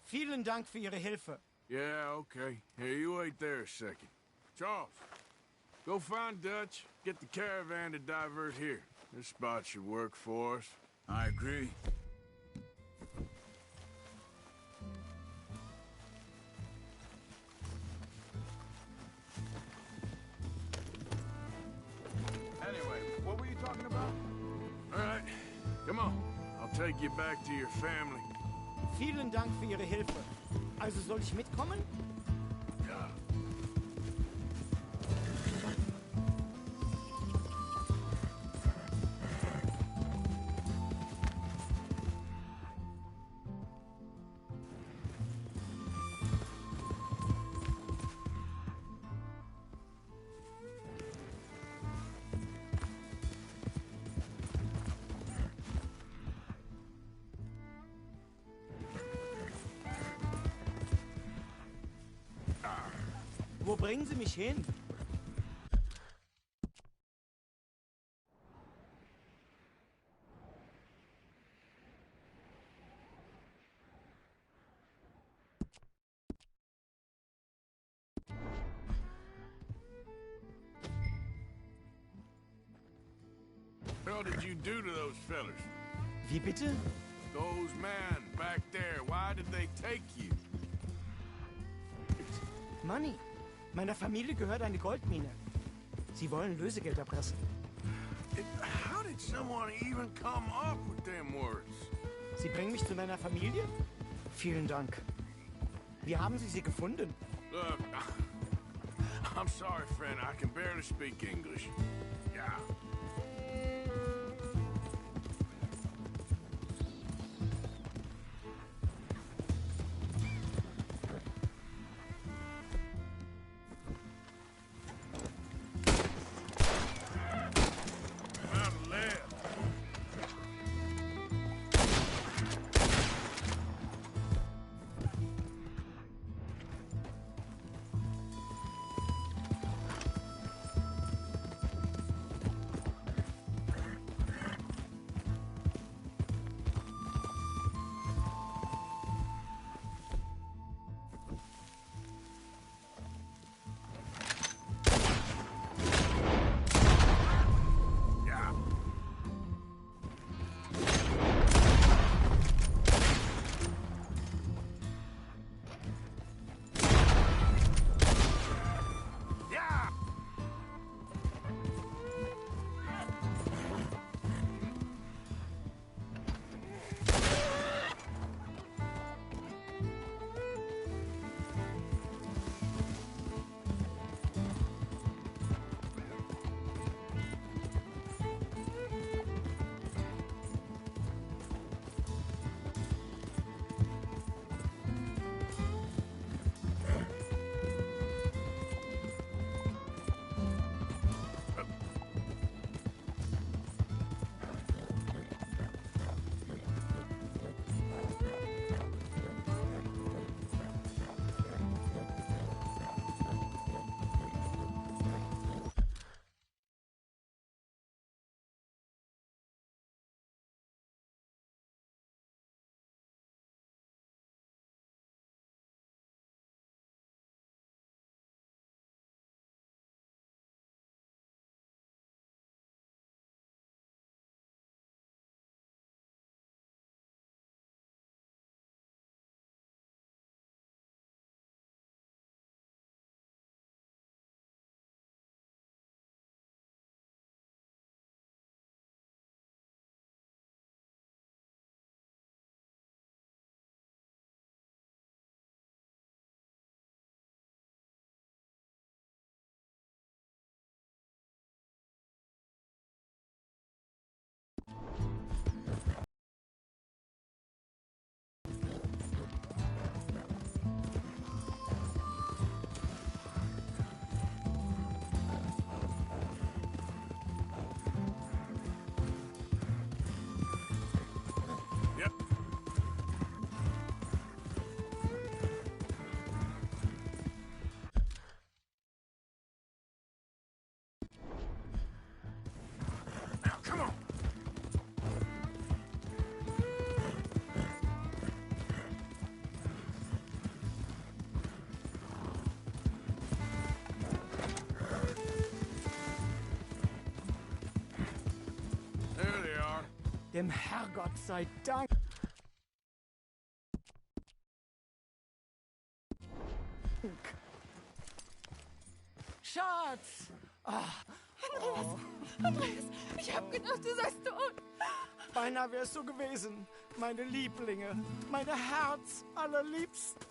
Speaker 8: Vielen Dank für Ihre Hilfe.
Speaker 2: Yeah, okay. Here, you wait there a second. Charles, go find Dutch. Get the caravan to divert here. This spot should work for us.
Speaker 9: I agree. Anyway, what were you talking about?
Speaker 2: All right, come on. I'll take you back to your family.
Speaker 8: Vielen Dank für Ihre Hilfe. Also soll ich mitkommen?
Speaker 2: Yeah.
Speaker 12: Wo bringen Sie mich hin?
Speaker 2: What did you do to those fellas?
Speaker 12: Wie bitte?
Speaker 2: Those men back there, why did they take you?
Speaker 12: Money. Meiner Familie gehört eine Goldmine. Sie wollen Lösegeld erpressen.
Speaker 2: How did someone even come up with them words?
Speaker 12: Sie bringen mich zu meiner Familie? Vielen Dank. Wie haben Sie sie gefunden?
Speaker 2: Look, I'm sorry, friend. I can barely speak English. Yeah.
Speaker 12: Dem Herrgott sei Dank. Schatz!
Speaker 11: Andreas, ich hab gedacht, du seist tot.
Speaker 12: Beinahe wär's so gewesen. Meine Lieblinge, meine Herz allerliebsten.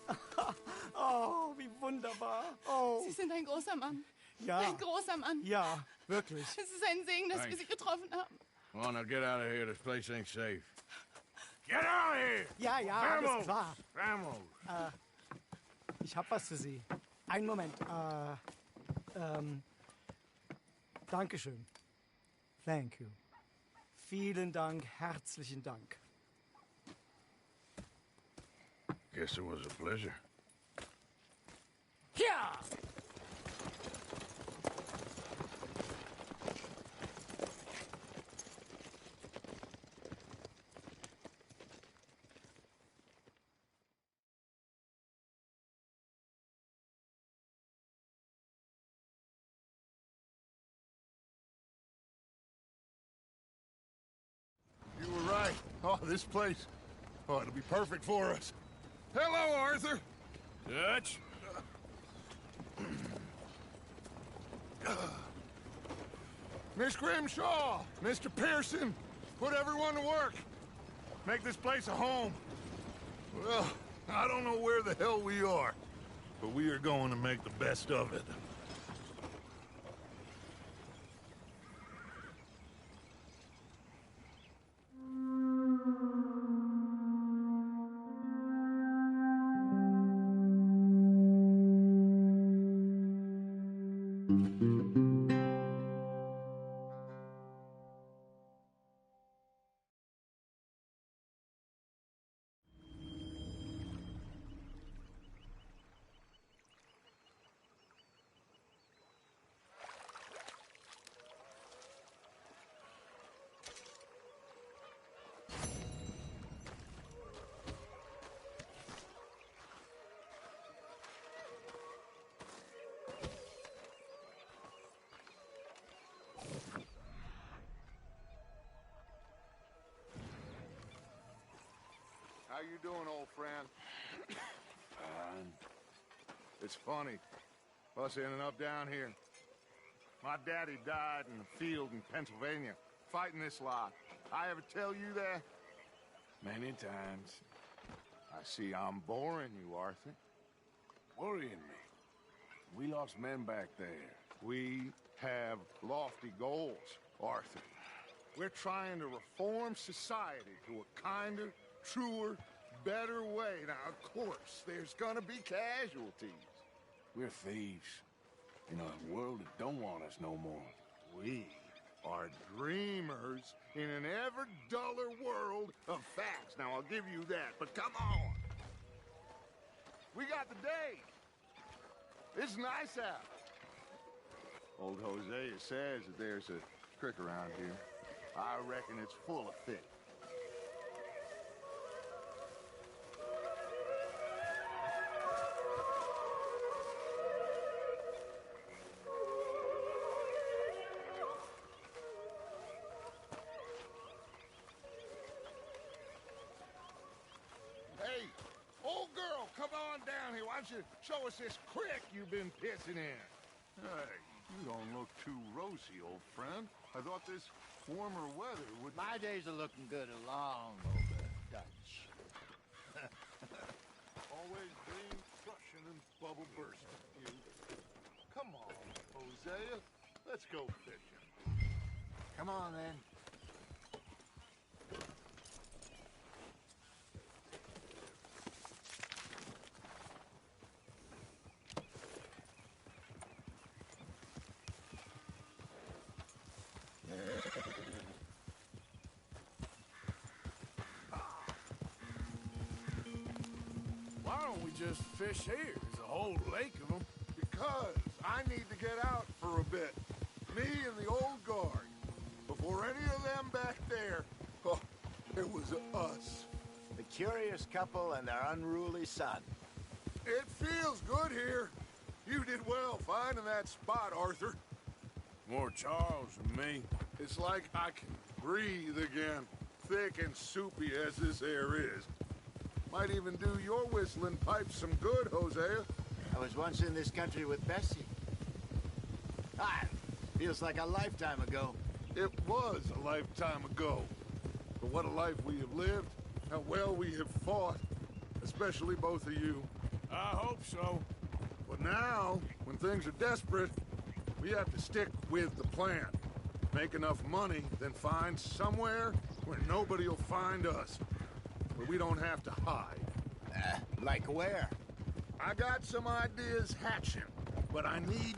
Speaker 12: Oh, wie wunderbar. Oh.
Speaker 11: Sie sind ein großer Mann.
Speaker 12: Ja.
Speaker 11: Ein großer Mann.
Speaker 12: Ja, wirklich.
Speaker 11: Es ist ein Segen, dass wir Sie getroffen haben.
Speaker 2: Well, now get out of here. This place ain't safe. Get out of here!
Speaker 12: Ja, ja,
Speaker 2: Vamos!
Speaker 12: alles klar.
Speaker 2: Vamos!
Speaker 12: Ich hab was für Sie. Einen Moment. Dankeschön. Thank you. Vielen Dank, herzlichen Dank.
Speaker 2: Guess it was a pleasure.
Speaker 12: Ja!
Speaker 5: This place, oh, it'll be perfect for us. Hello, Arthur.
Speaker 2: Dutch?
Speaker 5: Miss Grimshaw, Mr. Pearson, put everyone to work. Make this place a home. Well, I don't know where the hell we are, but we are going to make the best of it. How you doing, old friend?
Speaker 2: Fine.
Speaker 5: It's funny, us ending up down here. My daddy died in the field in Pennsylvania, fighting this lot. I ever tell you that?
Speaker 2: Many times.
Speaker 5: I see I'm boring you, Arthur.
Speaker 2: Worrying me. We lost men back there.
Speaker 5: We have lofty goals, Arthur. We're trying to reform society to a kinder, truer, better way. Now, of course, there's gonna be casualties.
Speaker 2: We're thieves. In a world that don't want us no more.
Speaker 5: We are dreamers in an ever duller world of facts. Now, I'll give you that, but come on. We got the day. It's nice out. Old Hosea says that there's a creek around here. I reckon it's full of fish. Hey, old girl, come on down here. Why don't you show us this creek you've been pissing in? Hey, you don't look too rosy, old friend. I thought this warmer weather would...
Speaker 3: My days are looking good along over Dutch.
Speaker 5: Always green, crushing, and bubble bursting. You. Come on, Hosea. Let's go fishing.
Speaker 3: Come on, then.
Speaker 2: Why don't we just fish here? There's a whole lake of them.
Speaker 5: Because I need to get out for a bit. Me and the old guard. Before any of them back there, oh, it was us.
Speaker 3: The curious couple and their unruly son.
Speaker 5: It feels good here. You did well finding that spot, Arthur.
Speaker 2: More Charles than me.
Speaker 5: It's like I can breathe again. Thick and soupy as this air is. Might even do your whistling pipes some good, Hosea.
Speaker 3: I was once in this country with Bessie. Feels like a lifetime ago.
Speaker 5: It was a lifetime ago. But what a life we have lived. How well we have fought. Especially both of you.
Speaker 2: I hope so.
Speaker 5: But now, when things are desperate, we have to stick with the plan. Make enough money, then find somewhere where nobody will find us. Where we don't have to hide.
Speaker 3: Like where?
Speaker 5: I got some ideas hatching, but I need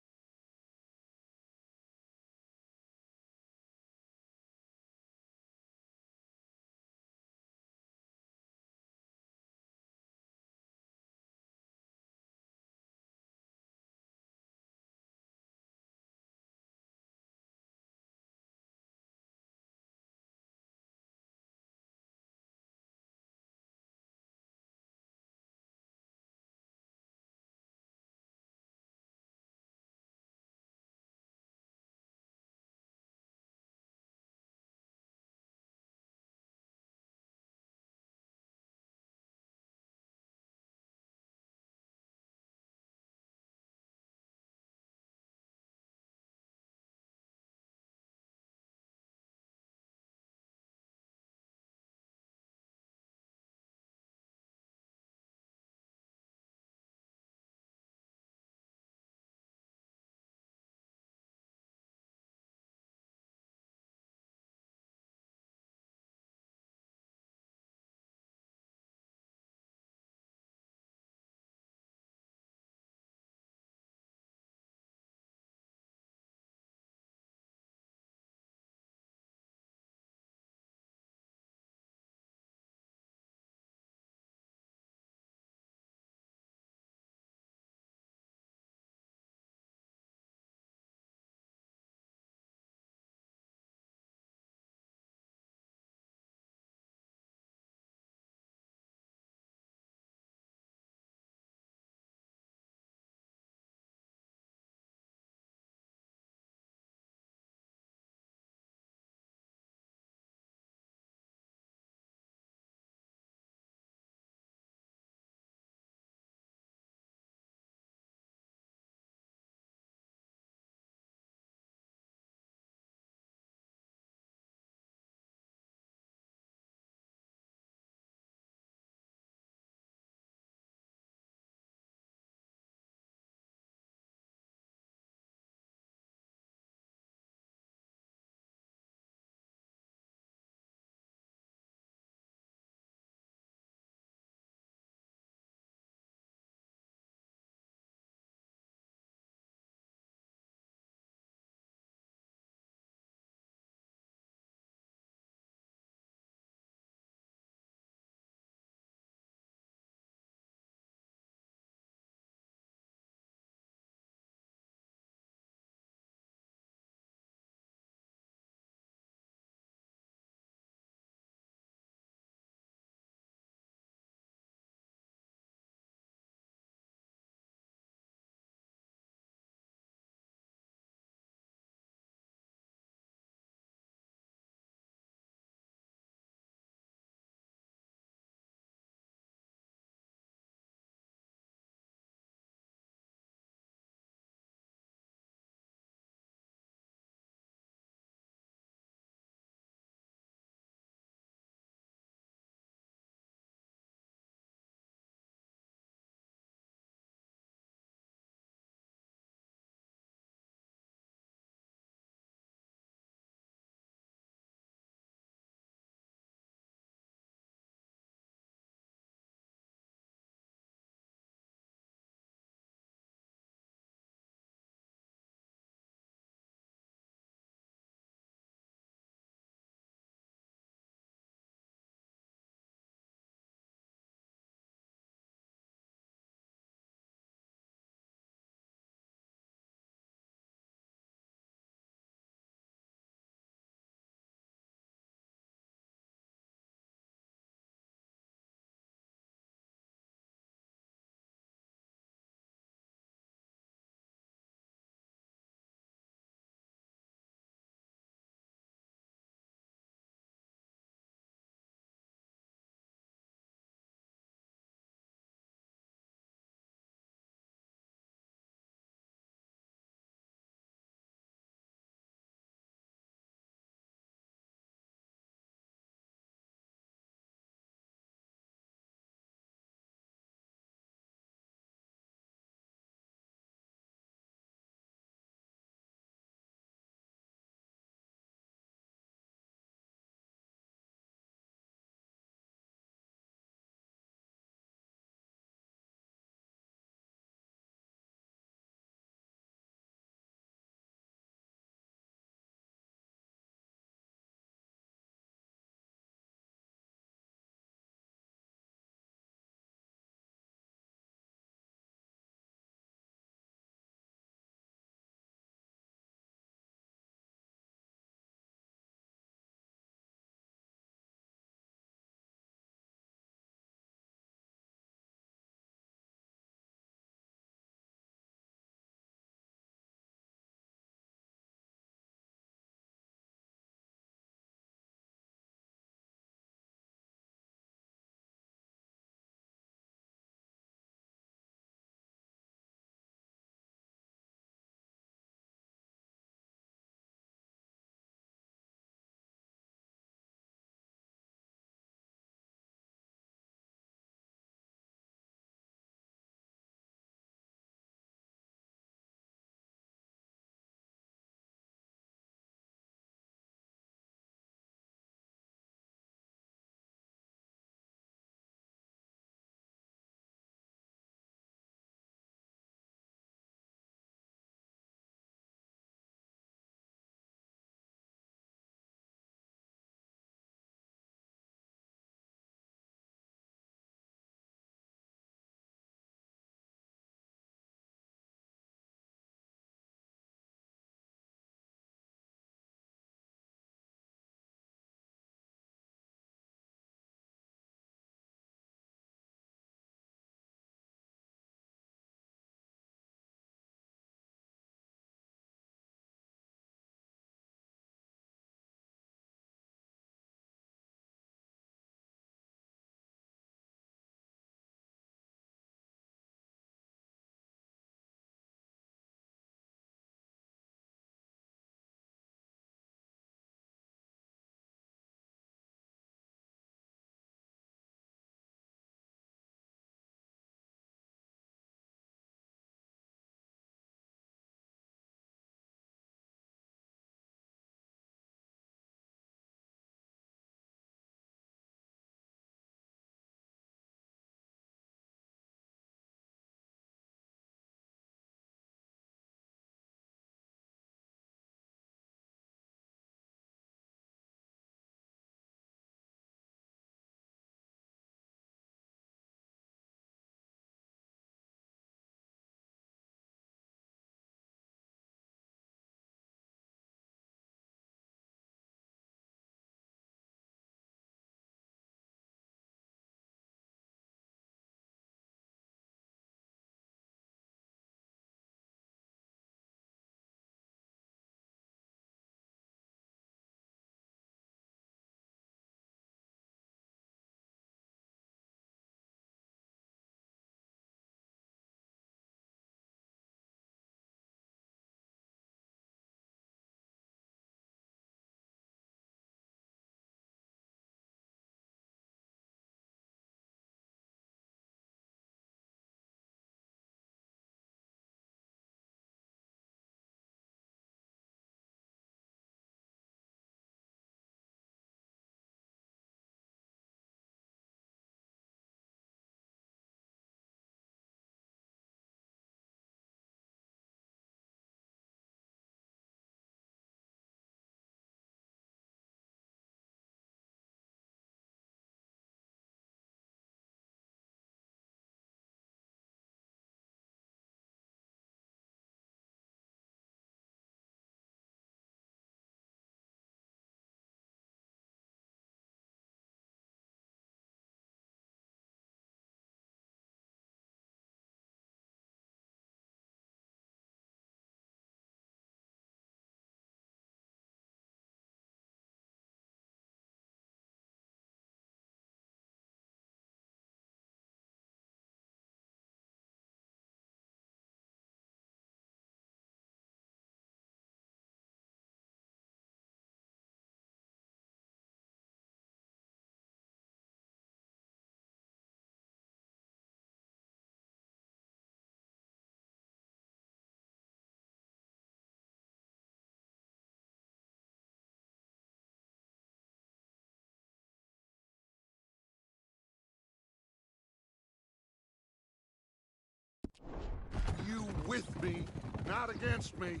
Speaker 5: with me, not against me.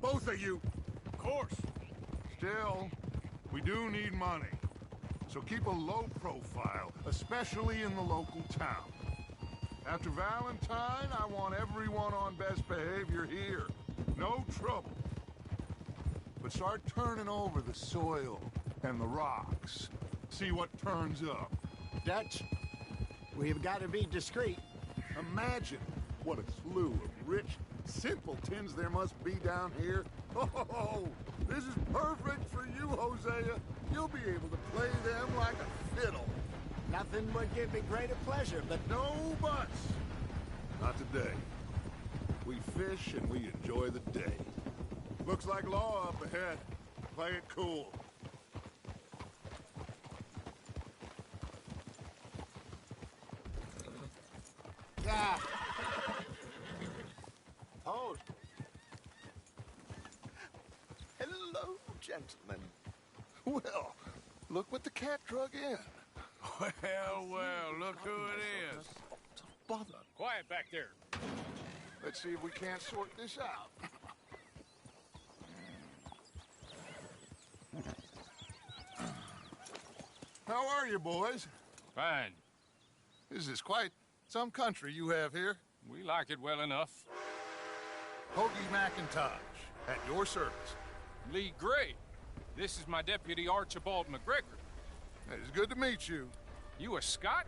Speaker 5: Both of you.
Speaker 2: Of course.
Speaker 5: Still, we do need money. So keep a low profile, especially in the local town. After Valentine, I want everyone on best behavior here. No trouble. But start turning over the soil and the rocks. See what turns up.
Speaker 12: Dutch, we've got to be discreet.
Speaker 5: Imagine what a slew of rich simpletons there must be down here. Oh, this is perfect for you, Hosea. You'll be able to play them like a fiddle.
Speaker 12: Nothing would give me greater pleasure, but
Speaker 5: No buts. Not today. We fish and we enjoy the day. Looks like law up ahead. Play it cool.
Speaker 12: yeah. Oh.
Speaker 5: Hello, gentlemen. Well, look what the cat drug in.
Speaker 2: Well, look who it is.
Speaker 5: Bother.
Speaker 1: Quiet back there.
Speaker 5: Let's see if we can't sort this out. How are you, boys?
Speaker 1: Fine.
Speaker 5: This is quite some country you have here.
Speaker 1: We like it well enough.
Speaker 5: Hoagie McIntosh, at your service.
Speaker 1: Lee Gray. This is my deputy Archibald McGregor.
Speaker 5: It's good to meet you.
Speaker 1: You a Scot?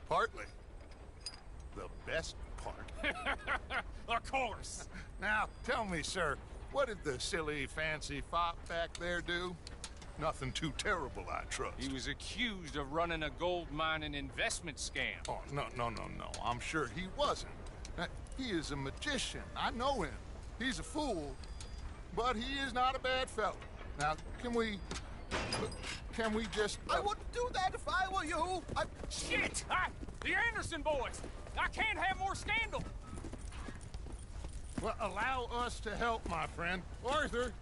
Speaker 5: Partly. The best part.
Speaker 1: Of course.
Speaker 5: Now, tell me, sir, what did the silly, fancy fop back there do? Nothing too terrible, I trust.
Speaker 1: He was accused of running a gold mining investment scam.
Speaker 5: Oh, no. I'm sure he wasn't. He is a magician. I know him. He's a fool, but he is not a bad fellow. Now, can we just...
Speaker 12: I wouldn't do that if I were you.
Speaker 1: Shit! The Anderson boys! I can't have more scandal!
Speaker 5: Well, allow us to help, my friend. Arthur,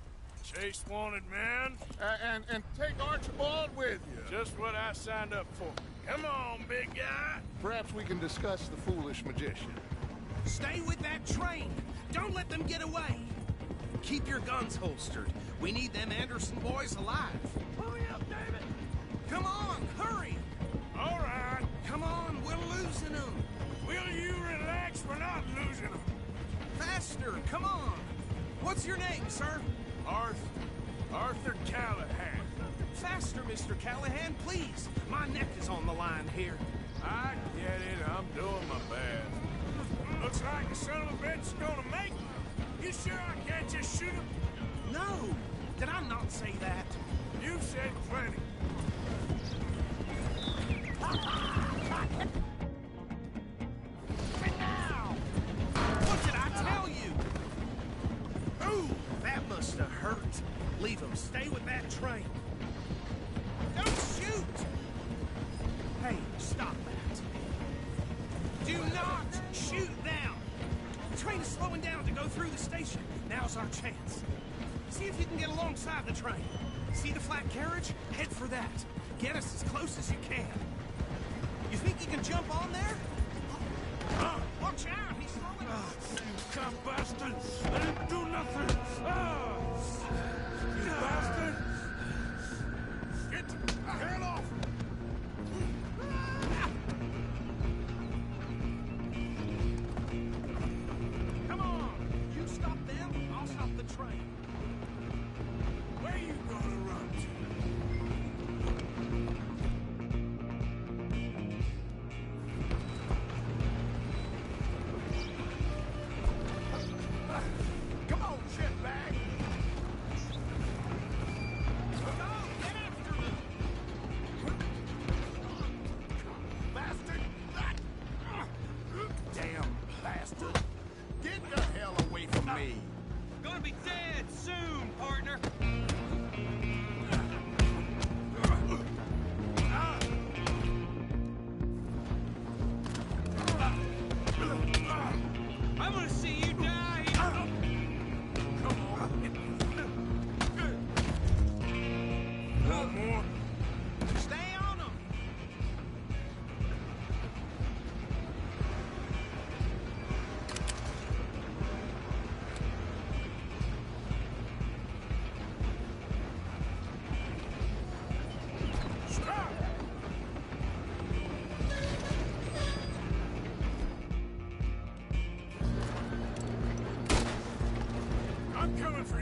Speaker 2: Chase wanted man.
Speaker 5: and take Archibald with you.
Speaker 2: Just what I signed up for. Come on, big guy.
Speaker 5: Perhaps we can discuss the foolish magician.
Speaker 13: Stay with that train. Don't let them get away. Keep your guns holstered. We need them Anderson boys alive.
Speaker 1: Hurry up, David!
Speaker 13: Come on, hurry!
Speaker 2: All right.
Speaker 13: Come on, we're losing them.
Speaker 2: Will you relax? We're not losing them.
Speaker 13: Faster, come on. What's your name, sir?
Speaker 2: Arthur Callahan.
Speaker 13: Faster, Mr. Callahan, please. My neck is on the line here.
Speaker 2: I get it. I'm doing my best. Looks like the son of a bitch is gonna make it. You sure I can't just shoot him?
Speaker 13: No, did I not say that?
Speaker 2: You said plenty.
Speaker 13: Now! What did I tell you? Ooh, that must have hurt. Leave him. Stay with that train. Don't shoot! Hey, stop that. Do not shoot now! The train is slowing down to go through the station. Now's our chance. See if you can get alongside the train. See the flat carriage? Head for that. Get us as close as you can. You think you can jump on there? Watch out! He's slowing down.
Speaker 2: You cop bastards! I didn't do nothing! You bastard! Get the hell off!
Speaker 13: Come on! You stop them, I'll stop the train.
Speaker 2: Where you gonna run to?
Speaker 5: Come on, shitbag!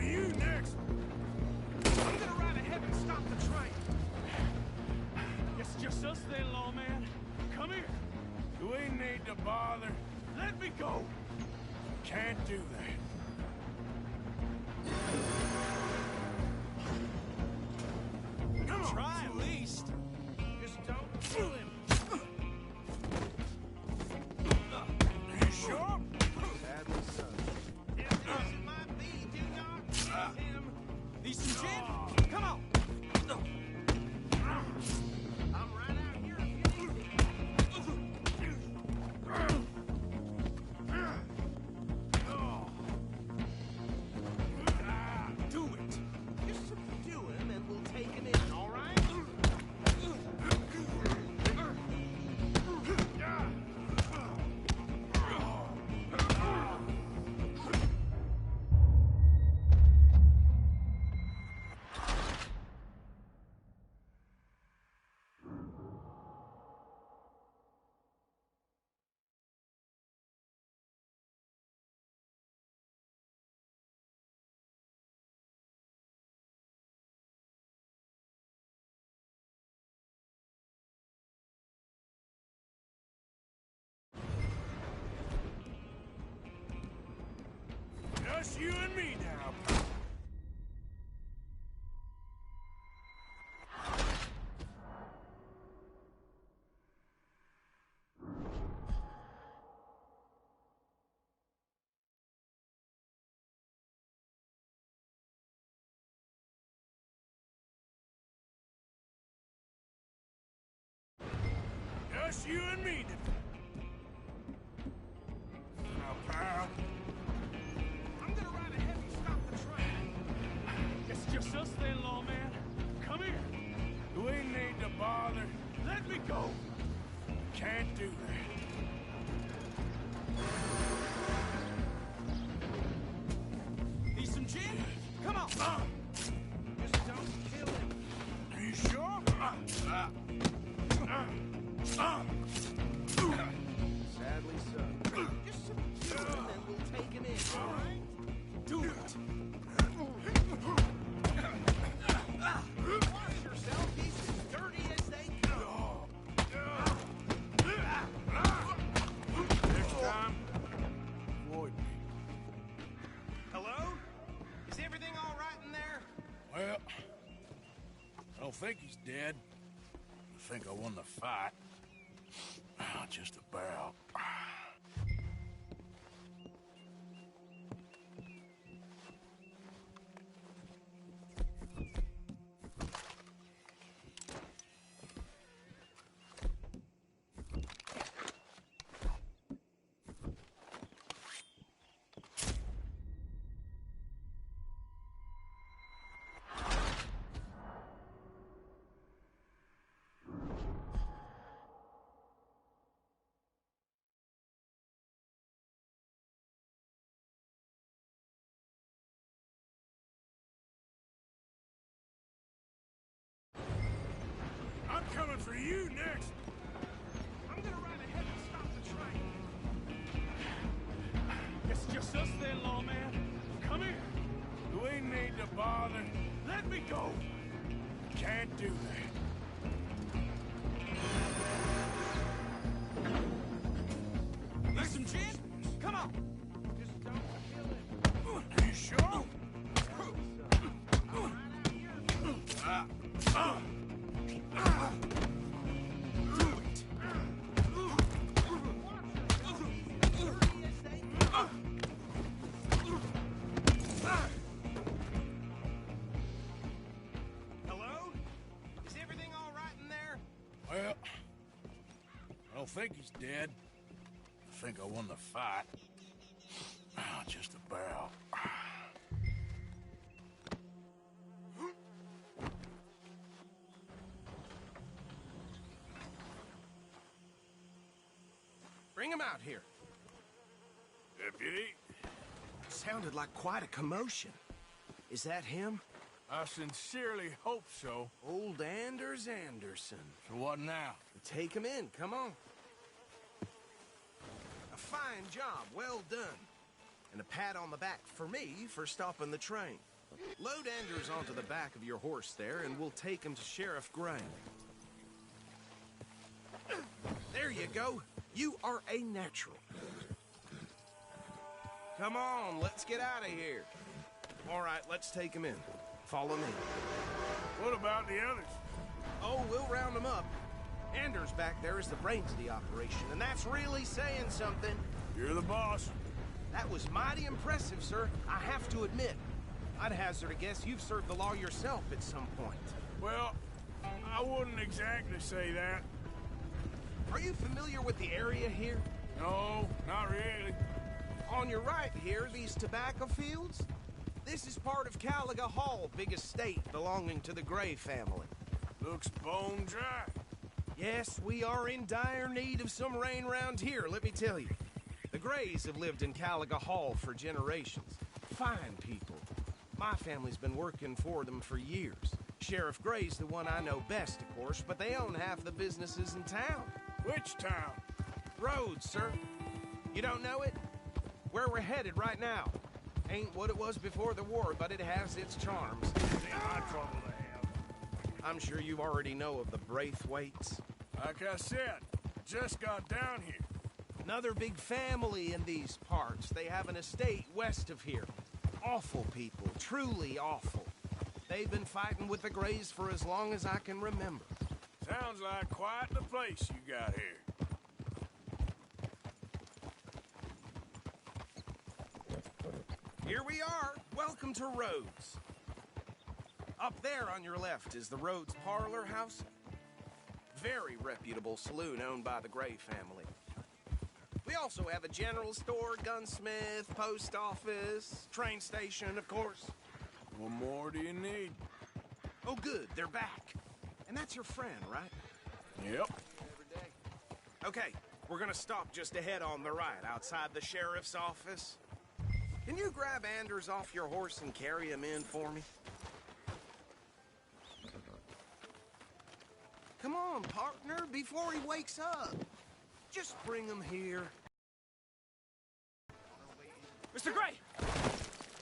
Speaker 2: you next.
Speaker 13: I'm gonna ride ahead and stop the train.
Speaker 1: It's just us then, lawman. Come here.
Speaker 2: You ain't need to bother.
Speaker 1: Let me go.
Speaker 2: Can't do that.
Speaker 13: Come on. Try at least. Just don't kill him.
Speaker 2: You sure?
Speaker 3: Sadly so.
Speaker 13: As it might be, do not kill him.
Speaker 1: Need some gin? Come on.
Speaker 13: I'm right out here if you need me.
Speaker 1: Do it.
Speaker 13: Just subdue him and we'll take him in, all right?
Speaker 2: Just you and me now. Just you and me. Now, pal.
Speaker 13: I'm gonna ride ahead and stop the train.
Speaker 1: It's just us then, lawman. Come here.
Speaker 2: You ain't need to bother.
Speaker 1: Let me go.
Speaker 2: Can't do that.
Speaker 1: Need some gin? Come on.
Speaker 13: Just don't kill him.
Speaker 2: Are you sure?
Speaker 3: Sadly so.
Speaker 13: Just subdue him and we'll take him in, all right?
Speaker 1: Do it.
Speaker 13: Watch yourself. He's as dirty as they come.
Speaker 2: Next time, avoid me.
Speaker 13: Hello? Is everything all right in there?
Speaker 2: Well, I don't think he's dead. I think I won the fight. Just about. I'm coming for you next.
Speaker 13: I'm gonna ride ahead and stop the train.
Speaker 1: It's just us then, lawman. Come here.
Speaker 2: You ain't need to bother.
Speaker 1: Let me go.
Speaker 2: Can't do that.
Speaker 1: Need some gin? Come on.
Speaker 13: Just don't kill him.
Speaker 2: Are you sure?
Speaker 13: Hello? Is everything all right in there?
Speaker 2: Well, I don't think he's dead. I think I won the fight. Just about.
Speaker 13: Bring him out here.
Speaker 2: Deputy,
Speaker 13: Sounded like quite a commotion. Is that him?
Speaker 2: I sincerely hope so.
Speaker 13: Old Anders Anderson.
Speaker 2: So what now?
Speaker 13: Take him in, come on. A fine job, well done. And a pat on the back for me for stopping the train. Load Anders onto the back of your horse there, and we'll take him to Sheriff Gray. There you go. You are a natural. Come on, let's get out of here. All right, let's take him in. Follow me.
Speaker 2: What about the others?
Speaker 13: Oh, we'll round them up. Anders back there is the brains of the operation, and that's really saying something.
Speaker 2: You're the boss.
Speaker 13: That was mighty impressive, sir. I have to admit. I'd hazard a guess you've served the law yourself at some point.
Speaker 2: Well, I wouldn't exactly say that.
Speaker 13: Are you familiar with the area here?
Speaker 2: No, not really.
Speaker 13: On your right here, these tobacco fields? This is part of Caliga Hall, big estate belonging to the Gray family.
Speaker 2: Looks bone dry.
Speaker 13: Yes, we are in dire need of some rain round here, let me tell you. The Grays have lived in Caliga Hall for generations. Fine people. My family's been working for them for years. Sheriff Gray's the one I know best, of course, but they own half the businesses in town.
Speaker 2: Which town?
Speaker 13: Rhodes, sir. You don't know it? Where we're headed right now. Ain't what it was before the war, but it has its charms.
Speaker 2: Ain't my trouble to have.
Speaker 13: I'm sure you already know of the Braithwaites.
Speaker 2: Like I said, just got down here.
Speaker 13: Another big family in these parts. They have an estate west of here. Awful people, truly awful. They've been fighting with the Grays for as long as I can remember.
Speaker 2: Sounds like quite the place you got here.
Speaker 13: Here we are. Welcome to Rhodes. Up there on your left is the Rhodes Parlor House. Very reputable saloon owned by the Gray family. We also have a general store, gunsmith, post office, train station, of course.
Speaker 2: What more do you need?
Speaker 13: Oh, good. They're back. And that's your friend, right?
Speaker 2: Yep.
Speaker 13: Okay, we're gonna stop just ahead on the right, outside the sheriff's office. Can you grab Anders off your horse and carry him in for me? Come on, partner, before he wakes up. Just bring him here.
Speaker 1: Mr. Gray!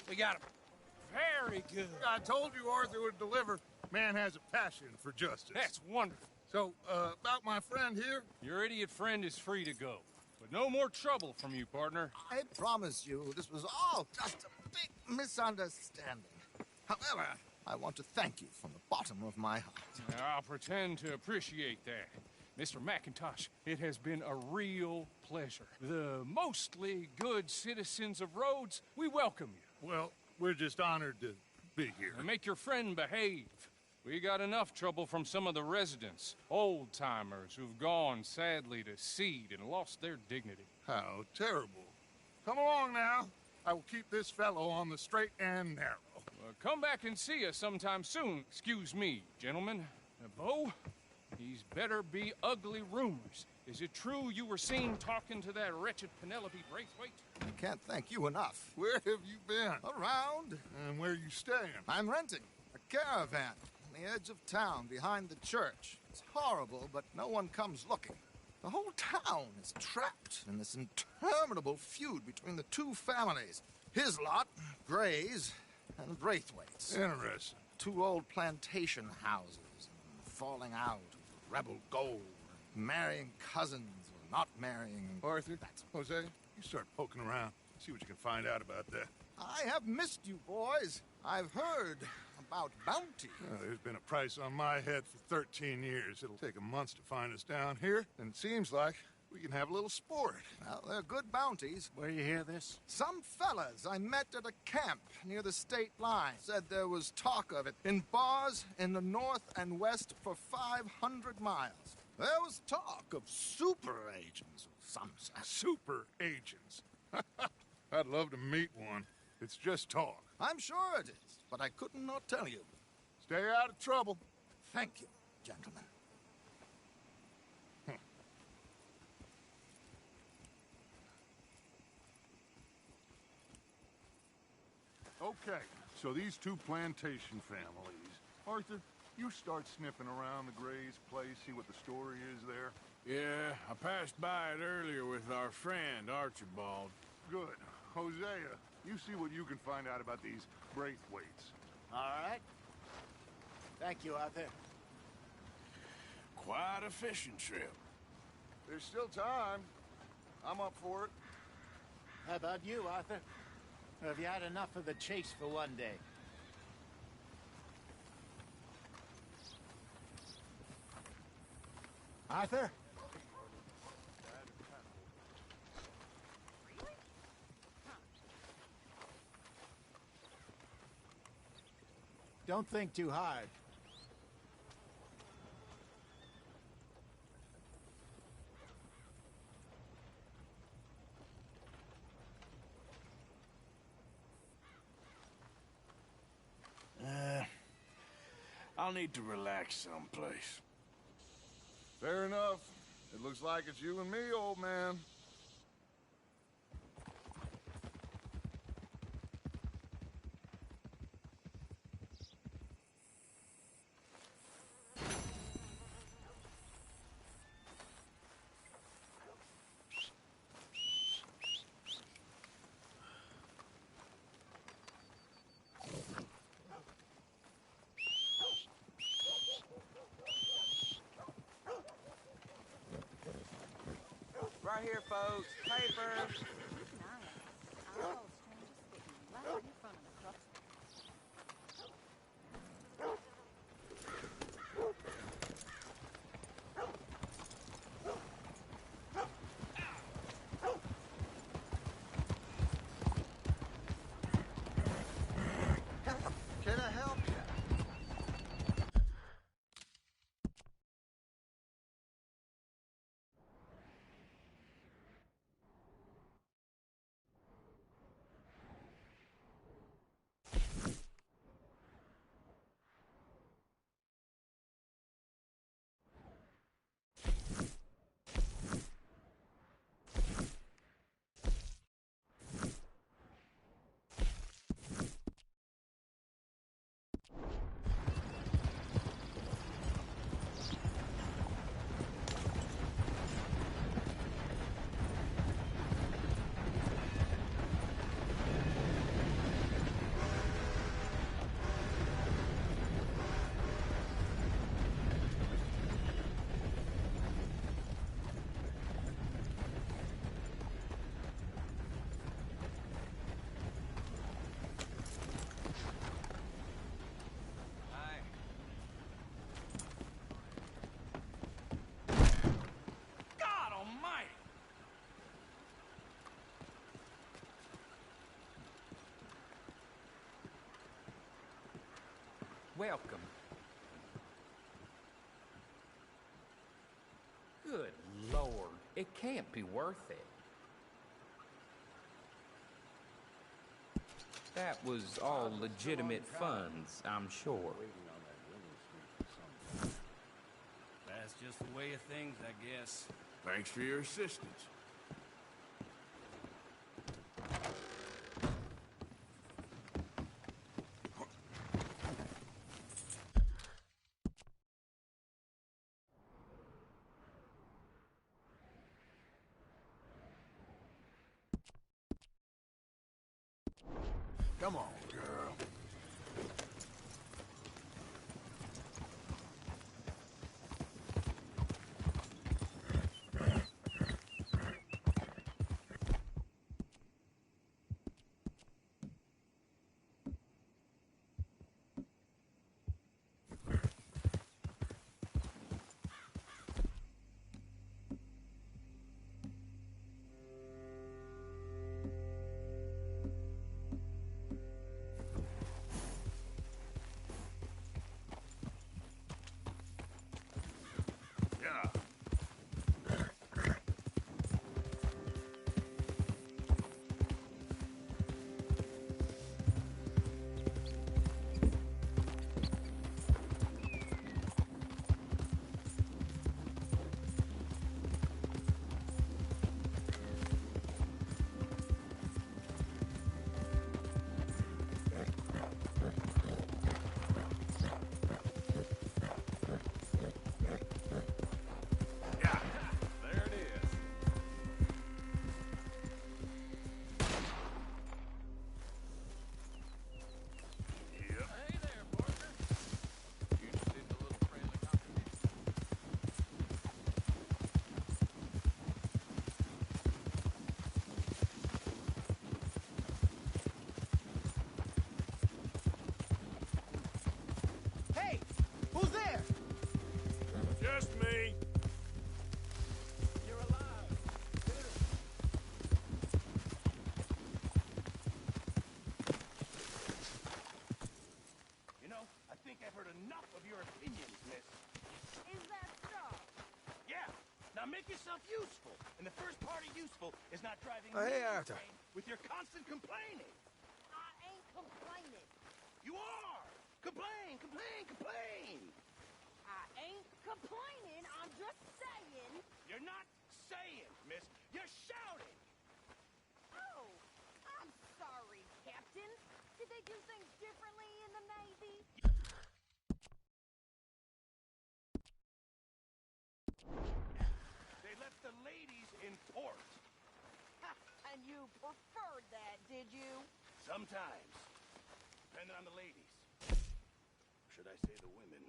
Speaker 1: We got him. Very good.
Speaker 5: I told you Arthur would deliver. Man has a passion for justice.
Speaker 1: That's wonderful.
Speaker 5: So, about my friend here?
Speaker 1: Your idiot friend is free to go. But no more trouble from you, partner.
Speaker 14: I promise you, this was all just a big misunderstanding. However, I want to thank you from the bottom of my heart.
Speaker 1: I'll pretend to appreciate that. Mr. McIntosh, it has been a real pleasure. The mostly good citizens of Rhodes, we welcome you.
Speaker 5: Well, we're just honored to be here.
Speaker 1: And make your friend behave. We got enough trouble from some of the residents, old-timers who've gone, sadly, to seed and lost their dignity.
Speaker 5: How terrible. Come along now. I will keep this fellow on the straight and narrow.
Speaker 1: Come back and see us sometime soon. Excuse me, gentlemen. Bo, these better be ugly rumors. Is it true you were seen talking to that wretched Penelope Braithwaite?
Speaker 14: I can't thank you enough.
Speaker 5: Where have you been?
Speaker 14: Around.
Speaker 5: And where are you staying?
Speaker 14: I'm renting a caravan on the edge of town behind the church. It's horrible, but no one comes looking. The whole town is trapped in this interminable feud between the two families. His lot, Gray's, and Braithwaite's.
Speaker 5: Interesting.
Speaker 14: Two old plantation houses, falling out of rebel gold, marrying cousins or not marrying.
Speaker 5: Arthur, Jose, you start poking around. See what you can find out about that.
Speaker 14: I have missed you, boys. I've heard about bounty.
Speaker 5: There's been a price on my head for 13 years. It'll take a month to find us down here, and it seems like we can have a little sport.
Speaker 14: Well, they're good bounties.
Speaker 5: Where you hear this?
Speaker 14: Some fellas I met at a camp near the state line said there was talk of it in bars in the north and west for 500 miles. There was talk of super agents of some sort.
Speaker 5: Super agents? I'd love to meet one. It's just talk.
Speaker 14: I'm sure it is, but I could not tell you.
Speaker 5: Stay out of trouble.
Speaker 14: Thank you, gentlemen.
Speaker 5: Okay, so these two plantation families. Arthur, you start sniffing around the Gray's place, see what the story is there.
Speaker 2: Yeah, I passed by it earlier with our friend, Archibald.
Speaker 5: Good. Hosea, you see what you can find out about these Braithwaites.
Speaker 3: All right. Thank you, Arthur.
Speaker 2: Quite a fishing trip.
Speaker 14: There's still time. I'm up for it.
Speaker 3: How about you, Arthur? Or have you had enough of the chase for one day? Arthur? Don't think too hard.
Speaker 2: I'll need to relax someplace.
Speaker 5: Fair enough. It looks like it's you and me, old man.
Speaker 9: Right here, folks. Paper.
Speaker 14: Can I help you?
Speaker 1: God almighty!
Speaker 6: Welcome. Good Lord, it can't be worth it. That was all legitimate funds, I'm sure.
Speaker 7: That's just the way of things, I guess.
Speaker 2: Thanks for your assistance. Come on, girl.
Speaker 13: just me.
Speaker 8: You're alive.
Speaker 13: You know, I think I've heard enough of your opinions, miss.
Speaker 10: Is that so?
Speaker 13: Yeah. Now make yourself useful. And the first part of useful is not driving
Speaker 3: Hey,
Speaker 13: me
Speaker 3: Arthur.
Speaker 13: insane with your constant complaining.
Speaker 10: I ain't complaining.
Speaker 13: You are! Complain, complain, complain!
Speaker 10: I ain't complaining. I'm just saying.
Speaker 13: You're not saying, miss. You're shouting!
Speaker 10: Oh, I'm sorry, Captain. Did they do things differently in the Navy?
Speaker 13: They left the ladies in port.
Speaker 10: And you preferred that, did you?
Speaker 13: Sometimes. Depending on the ladies. Or should I say the women?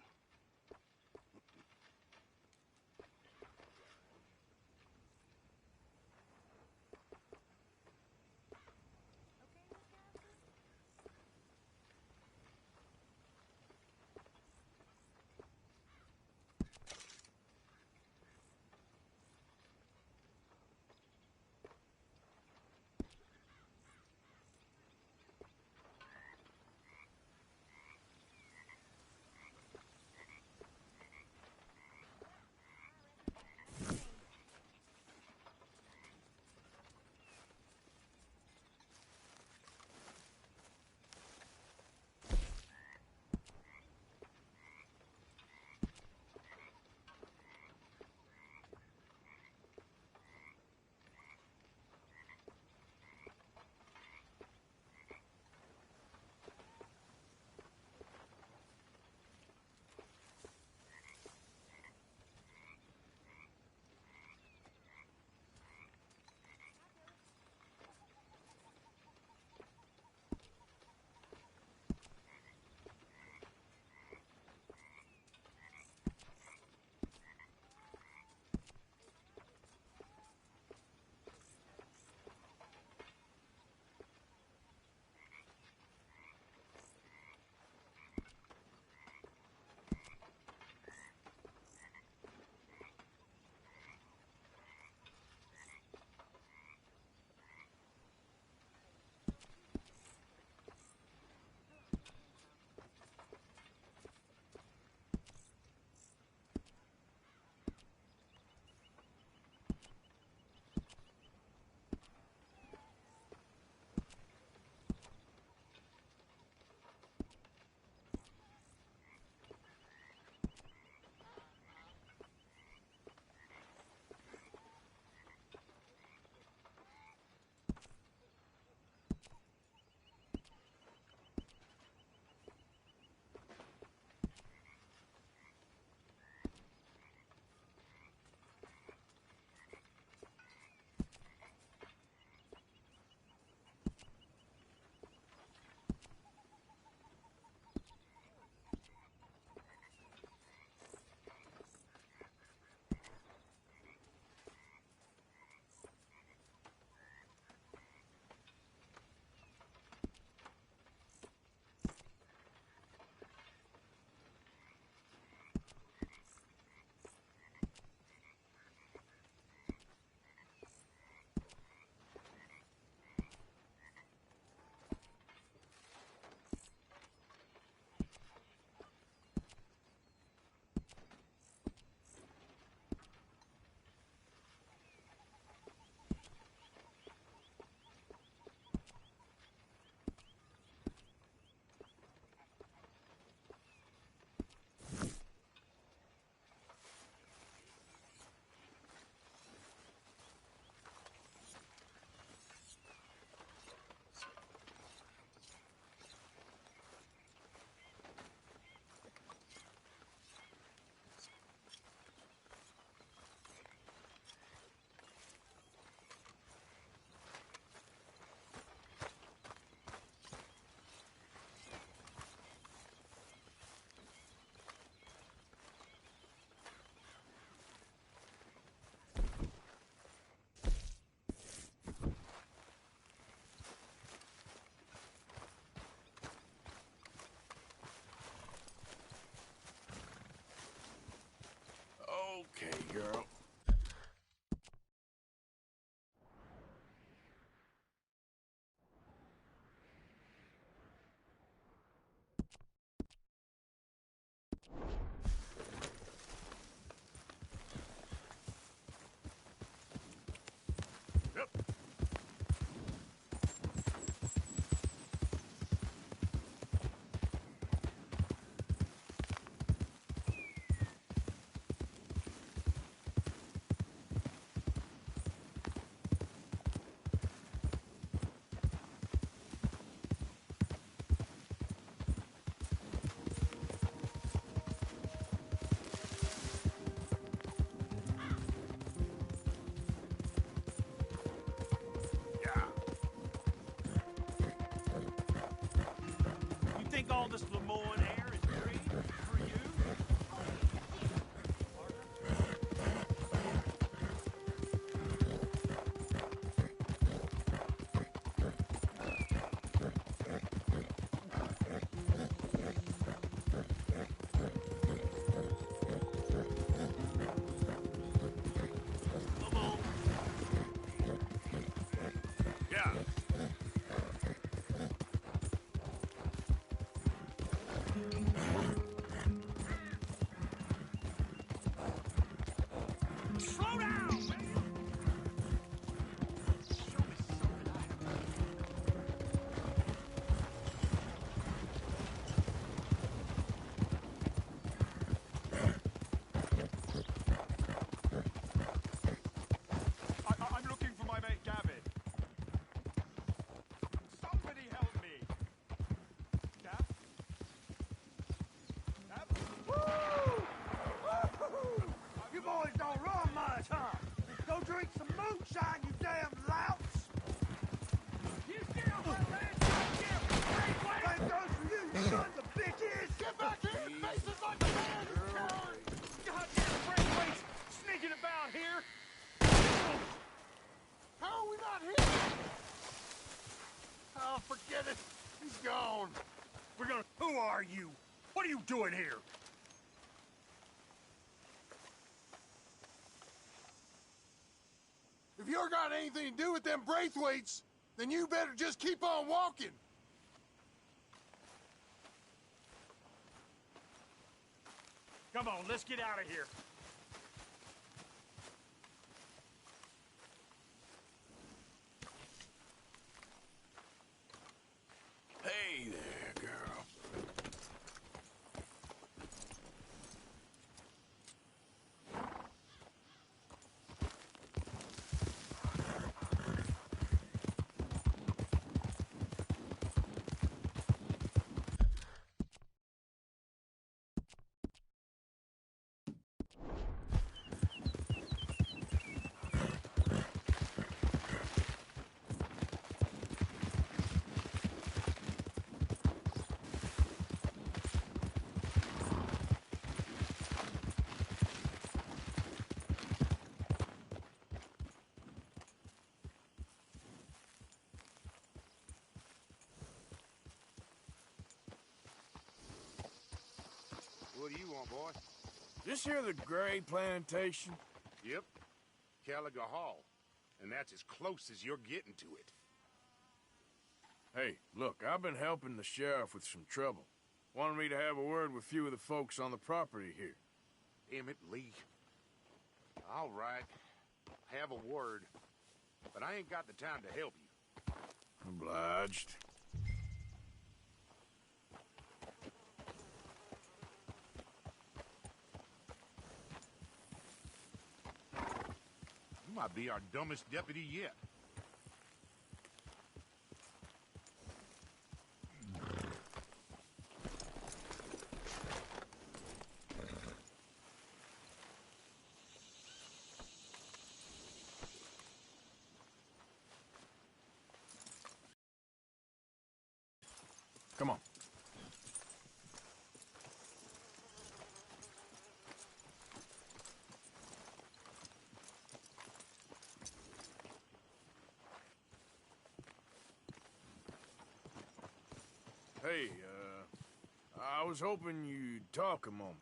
Speaker 13: think all this Lemoyne air is free for you?
Speaker 2: Yeah.
Speaker 13: Slow down, man! Show me something I'm looking for my mate Gavin. Somebody help me. Gav? Gav? Woo! You boys don't run much, huh? Go drink some moonshine, you damn louts! You still Same goes for you, you sons of bitches! Get back here! Faces like a man! Goddamn Braithwaite's sneaking about here!
Speaker 3: How are we not here? Oh, forget it. He's gone.
Speaker 13: We're gonna... Who are you? What are you doing here?
Speaker 3: If you're got anything to do with them Braithwaites, then you better just keep on walking.
Speaker 13: Come on, let's get out of here.
Speaker 2: Hey there, girl.
Speaker 15: What do you want, boy?
Speaker 2: This here the Gray Plantation?
Speaker 15: Yep. Caliga Hall. And that's as close as you're getting to it.
Speaker 2: Hey, look, I've been helping the sheriff with some trouble. Wanted me to have a word with a few of the folks on the property here.
Speaker 15: Emmett Lee. All right. Have a word. But I ain't got the time to help you.
Speaker 2: Obliged.
Speaker 15: You might be our dumbest deputy yet.
Speaker 2: Come on. Hey, I was hoping you'd talk a moment.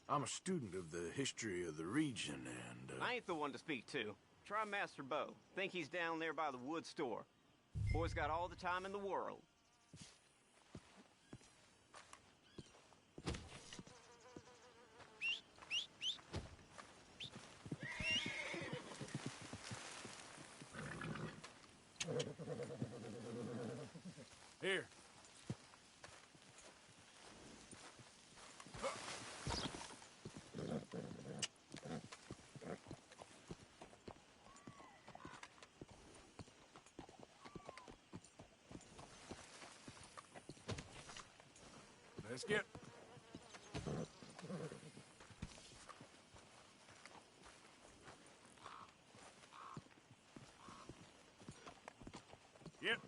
Speaker 2: I'm a student of the history of the region, and,
Speaker 16: I ain't the one to speak to. Try Master Bo. Think he's down there by the wood store. Boy's got all the time in the world.
Speaker 2: Here. Let's get... Yep.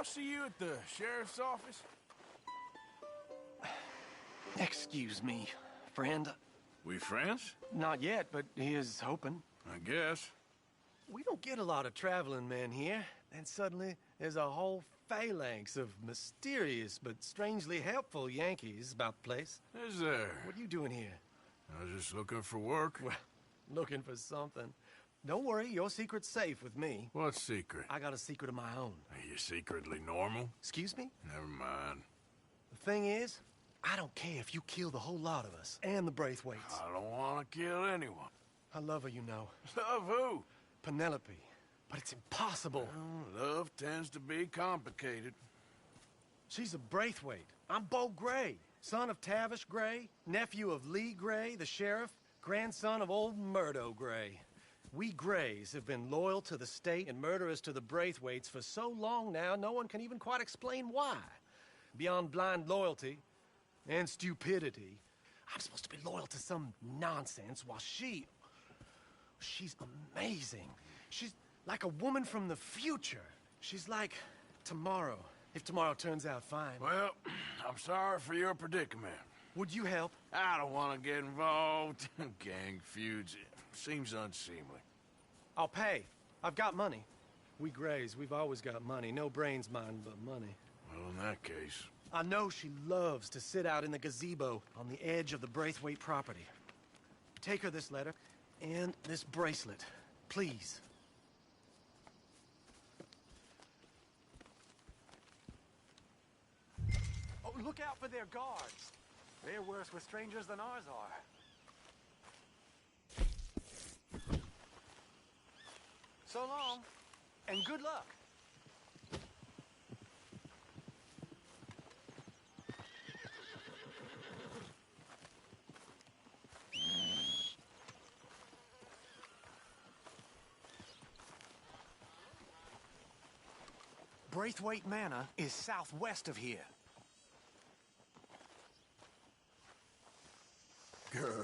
Speaker 2: see you at the sheriff's office?
Speaker 13: Excuse me, friend.
Speaker 2: We friends?
Speaker 13: Not yet, but he is hoping.
Speaker 2: I guess.
Speaker 13: We don't get a lot of traveling men here, and suddenly there's a whole phalanx of mysterious but strangely helpful Yankees about the place.
Speaker 2: Is there?
Speaker 13: What are you doing here?
Speaker 2: I was just looking for work.
Speaker 13: Well, looking for something. Don't worry, your secret's safe with me.
Speaker 2: What secret?
Speaker 13: I got a secret of my own.
Speaker 2: Are you secretly normal?
Speaker 13: Excuse me?
Speaker 2: Never mind.
Speaker 13: The thing is, I don't care if you kill the whole lot of us, and the Braithwaites.
Speaker 2: I don't want to kill anyone.
Speaker 13: I love her, you know.
Speaker 2: Love who?
Speaker 13: Penelope. But it's impossible.
Speaker 2: Well, love tends to be complicated.
Speaker 13: She's a Braithwaite. I'm Bo Gray, son of Tavish Gray, nephew of Lee Gray, the sheriff, grandson of old Murdo Gray. We Grays have been loyal to the state and murderers to the Braithwaites for so long now, no one can even quite explain why. Beyond blind loyalty and stupidity, I'm supposed to be loyal to some nonsense while she's amazing. She's like a woman from the future. She's like tomorrow, if tomorrow turns out fine.
Speaker 2: Well, I'm sorry for your predicament.
Speaker 13: Would you help?
Speaker 2: I don't want to get involved. Gang feuds seems unseemly.
Speaker 13: I'll pay. I've got money. We Grays, we've always got money. No brains, mind, but money.
Speaker 2: Well, in that case...
Speaker 13: I know she loves to sit out in the gazebo on the edge of the Braithwaite property. Take her this letter and this bracelet, please. Oh, look out for their guards. They're worse with strangers than ours are. So long, and good luck. Braithwaite Manor is southwest of here.
Speaker 2: Girl.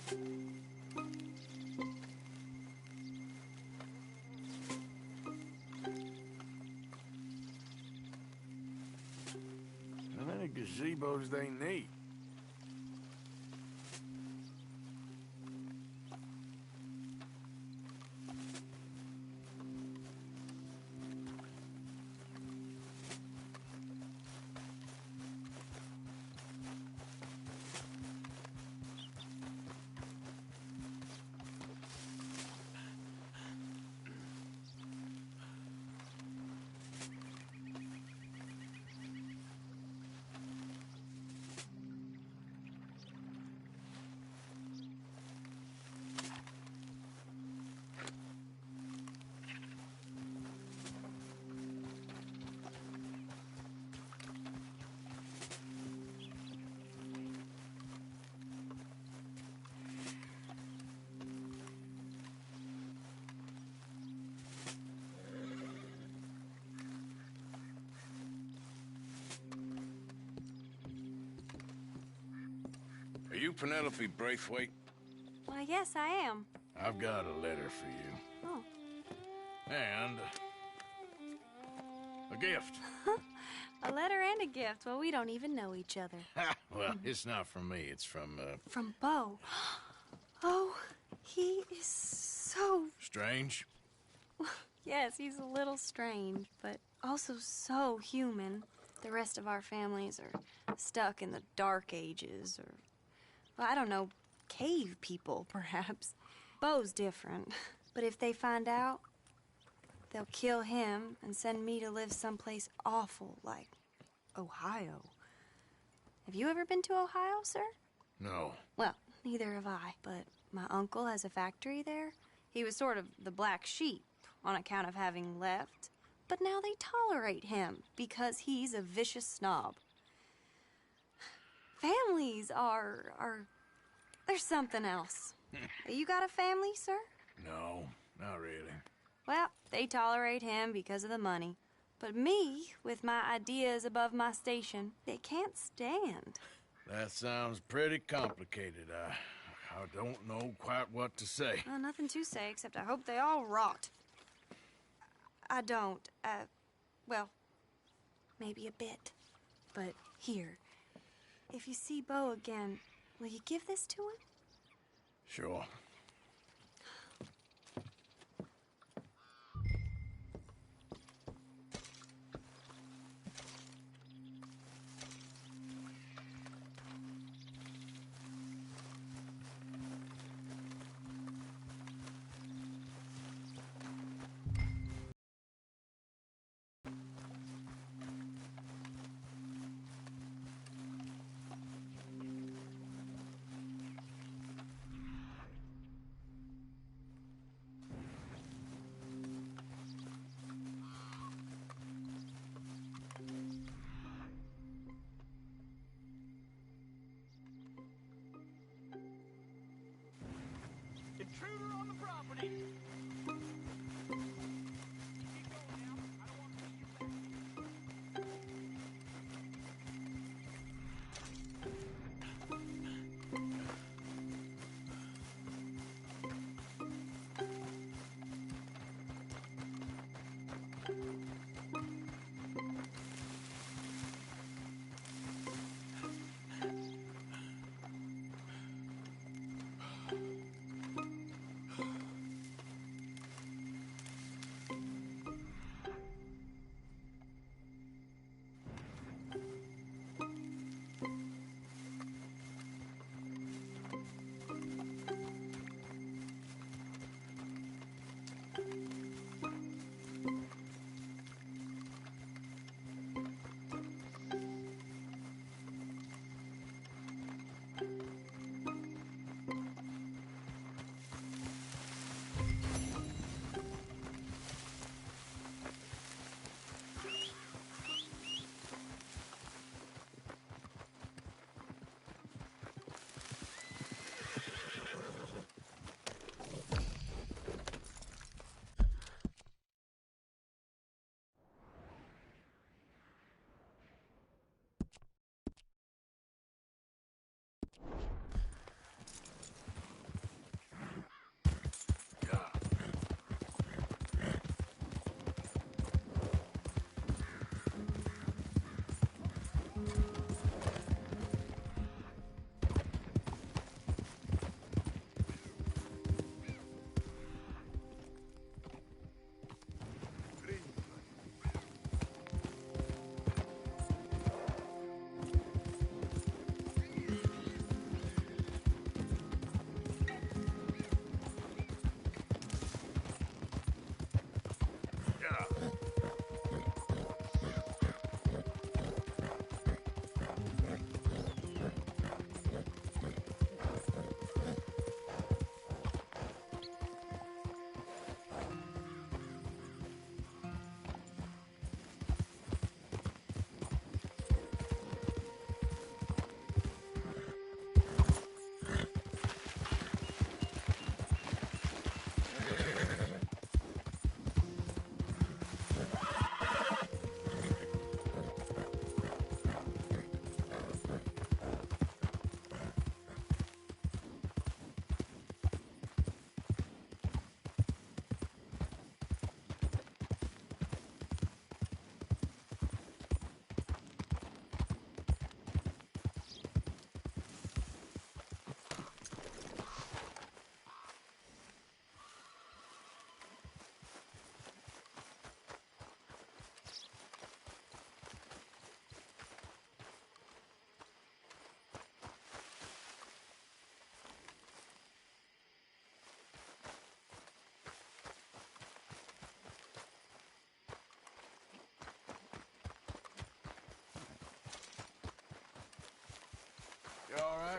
Speaker 2: How many gazebos they need? Are you Penelope Braithwaite?
Speaker 10: Why, yes, I am.
Speaker 2: I've got a letter for you.
Speaker 10: Oh.
Speaker 2: And a gift.
Speaker 10: A letter and a gift. Well, we don't even know each other.
Speaker 2: Well, it's not from me. It's from,
Speaker 10: From Bo. Oh, he is so...
Speaker 2: Strange?
Speaker 10: Yes, he's a little strange, but also so human. The rest of our families are stuck in the Dark Ages, or, well, I don't know, cave people, perhaps. Bo's different. But if they find out, they'll kill him and send me to live someplace awful like Ohio. Have you ever been to Ohio, sir?
Speaker 2: No.
Speaker 10: Well, neither have I, but my uncle has a factory there. He was sort of the black sheep on account of having left, but now they tolerate him because he's a vicious snob. Families there's something else. You got a family, sir?
Speaker 2: No, not really.
Speaker 10: Well, they tolerate him because of the money. But me, with my ideas above my station, they can't stand.
Speaker 2: That sounds pretty complicated. I don't know quite what to say.
Speaker 10: Nothing to say, except I hope they all rot. I don't. Well, maybe a bit. But here, if you see Bo again, will you give this to him?
Speaker 2: Sure.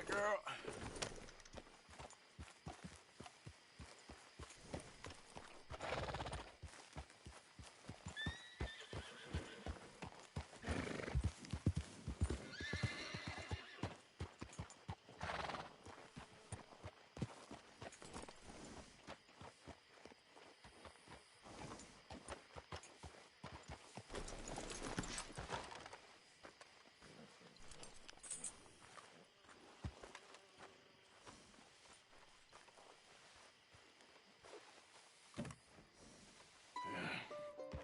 Speaker 2: right, girl.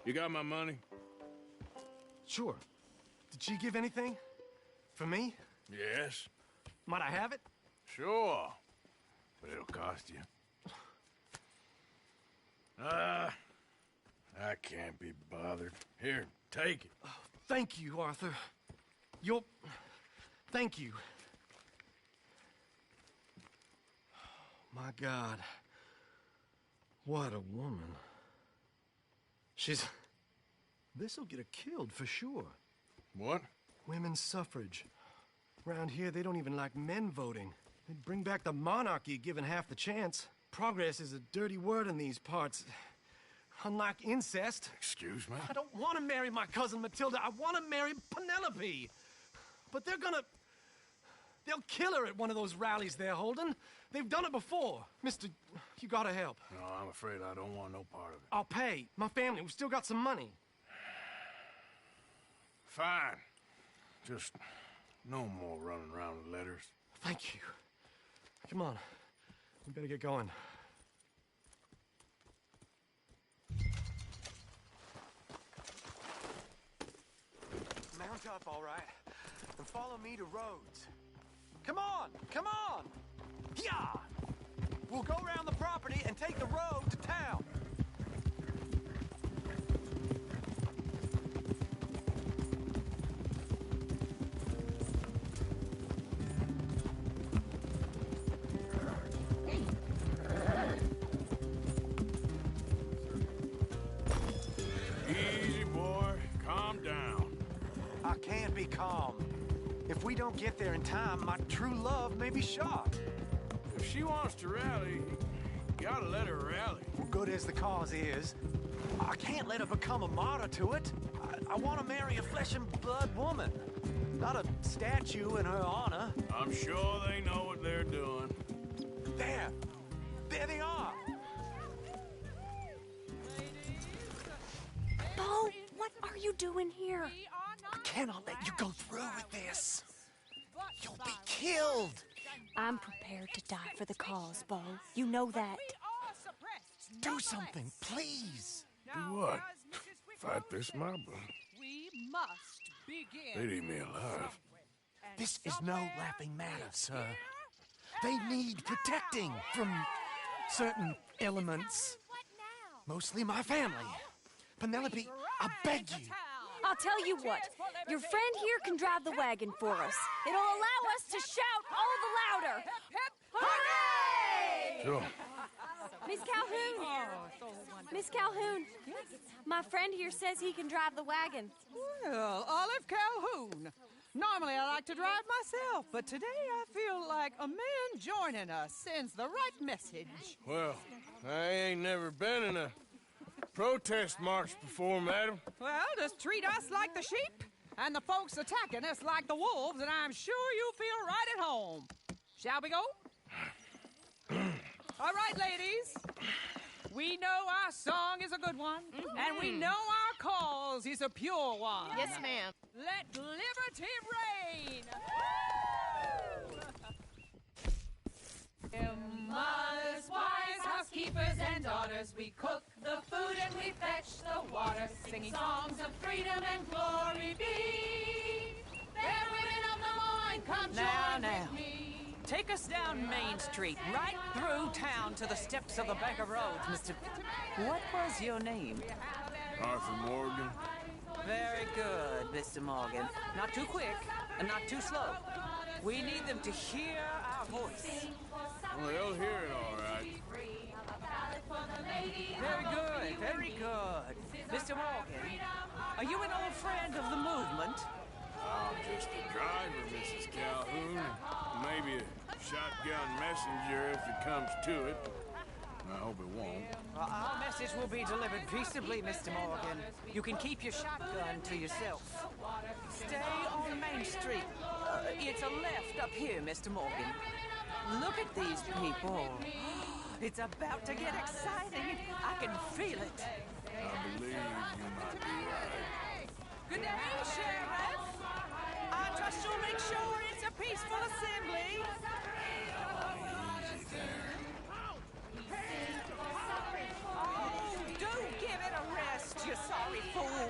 Speaker 2: You got my money?
Speaker 13: Sure. Did she give anything? For me?
Speaker 2: Yes.
Speaker 13: Might I have it?
Speaker 2: Sure. But it'll cost you. I can't be bothered. Here, take it.
Speaker 13: Oh, thank you, Arthur. You'll... Thank you. My God. What a woman. She's... This'll get her killed for sure.
Speaker 2: What?
Speaker 13: Women's suffrage. Around here, they don't even like men voting. They'd bring back the monarchy given half the chance. Progress is a dirty word in these parts. Unlike incest.
Speaker 2: Excuse me?
Speaker 13: I don't want to marry my cousin Matilda. I want to marry Penelope. But they're gonna... They'll kill her at one of those rallies they're holding. They've done it before. Mister, you gotta help.
Speaker 2: No, I'm afraid I don't want no part of it.
Speaker 13: I'll pay. My family, we've still got some money.
Speaker 2: Fine. Just no more running around with letters.
Speaker 13: Thank you. Come on. We better get going. Mount up, all right, and follow me to Rhodes. Come on! Come on! Yeah! We'll go around the property and take the road to town.
Speaker 2: Easy, boy. Calm down.
Speaker 13: I can't be calm. If we don't get there in time, my true love may be shot.
Speaker 2: If she wants to rally, you gotta let her rally.
Speaker 13: Well, good as the cause is, I can't let her become a martyr to it. I want to marry a flesh and blood woman, not a statue in her honor.
Speaker 2: I'm sure they know what they're doing.
Speaker 13: There! There they are!
Speaker 10: Bo, what are you doing here?
Speaker 13: I cannot let you go through with this. You'll be killed.
Speaker 10: I'm prepared to die for the cause, Bo. You know that.
Speaker 13: Do something, please.
Speaker 2: Do what? Fight this mob?
Speaker 17: We must begin.
Speaker 2: They'd eat me alive.
Speaker 13: This is no laughing matter, sir. They need protecting from certain elements. Mostly my family. Penelope, I beg you.
Speaker 10: I'll tell you what. Your friend here can drive the wagon for us. It'll allow us to shout all the louder. Hooray!
Speaker 2: Sure.
Speaker 10: Miss Calhoun. Miss Calhoun. My friend here says he can drive the wagon.
Speaker 17: Well, Olive Calhoun. Normally I like to drive myself, but today I feel like a man joining us sends the right message.
Speaker 2: Well, I ain't never been in a protest march before, madam.
Speaker 17: Well, just treat us like the sheep, and the folks attacking us like the wolves, and I'm sure you feel right at home. Shall we go? All right, ladies. We know our song is a good one, and we know our cause is a pure one.
Speaker 11: Yes, ma'am.
Speaker 17: Let liberty reign! Mothers, wives, housekeepers, and daughters, we cook the food and we fetch the water, singing songs of freedom and glory be. Fair women of the morn, come join with me. Take us down Main Street, right through town to the steps of the Bank of Rhodes, Mr. What was your name?
Speaker 2: Arthur Morgan.
Speaker 17: Very good, Mr. Morgan. Not too quick and not too slow. We need them to hear our voice.
Speaker 2: Well, they'll hear it all right.
Speaker 17: Very good, very good. Mr. Morgan, are you an old friend of the movement?
Speaker 2: I'm just a driver, Mrs. Calhoun. Maybe a shotgun messenger if it comes to it. I hope it won't.
Speaker 12: Well, our message will be delivered peaceably, Mr. Morgan. You can keep your shotgun to yourself. Stay on Main Street. It's a left up here, Mr. Morgan. Look at these people. It's about to get exciting. I can feel it.
Speaker 2: I believe you might be right.
Speaker 12: Good day, Sheriff. I trust you'll make sure it's a peaceful assembly.
Speaker 2: Easy there.
Speaker 12: Oh, do give it a rest, you sorry fool.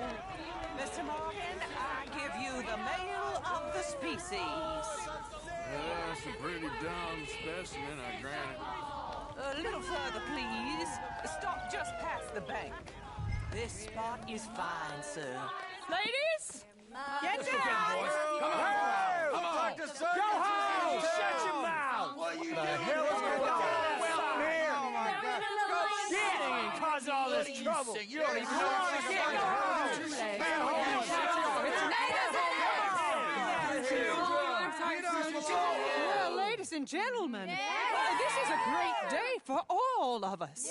Speaker 12: Mr. Morgan, I give you the male of the species.
Speaker 2: That's a pretty dumb specimen, I grant it.
Speaker 12: A little further, please. Stop just past the bank. This spot is fine, sir. Ladies, get down!
Speaker 13: Come on! Come on! Go home! Shut your mouth! What are you doing? The hell is going on? Well, here! Oh, my God. Go get it and cause all this trouble. You don't even know what to get. Go home!
Speaker 12: Well, ladies and gentlemen, this is a great day for all of us.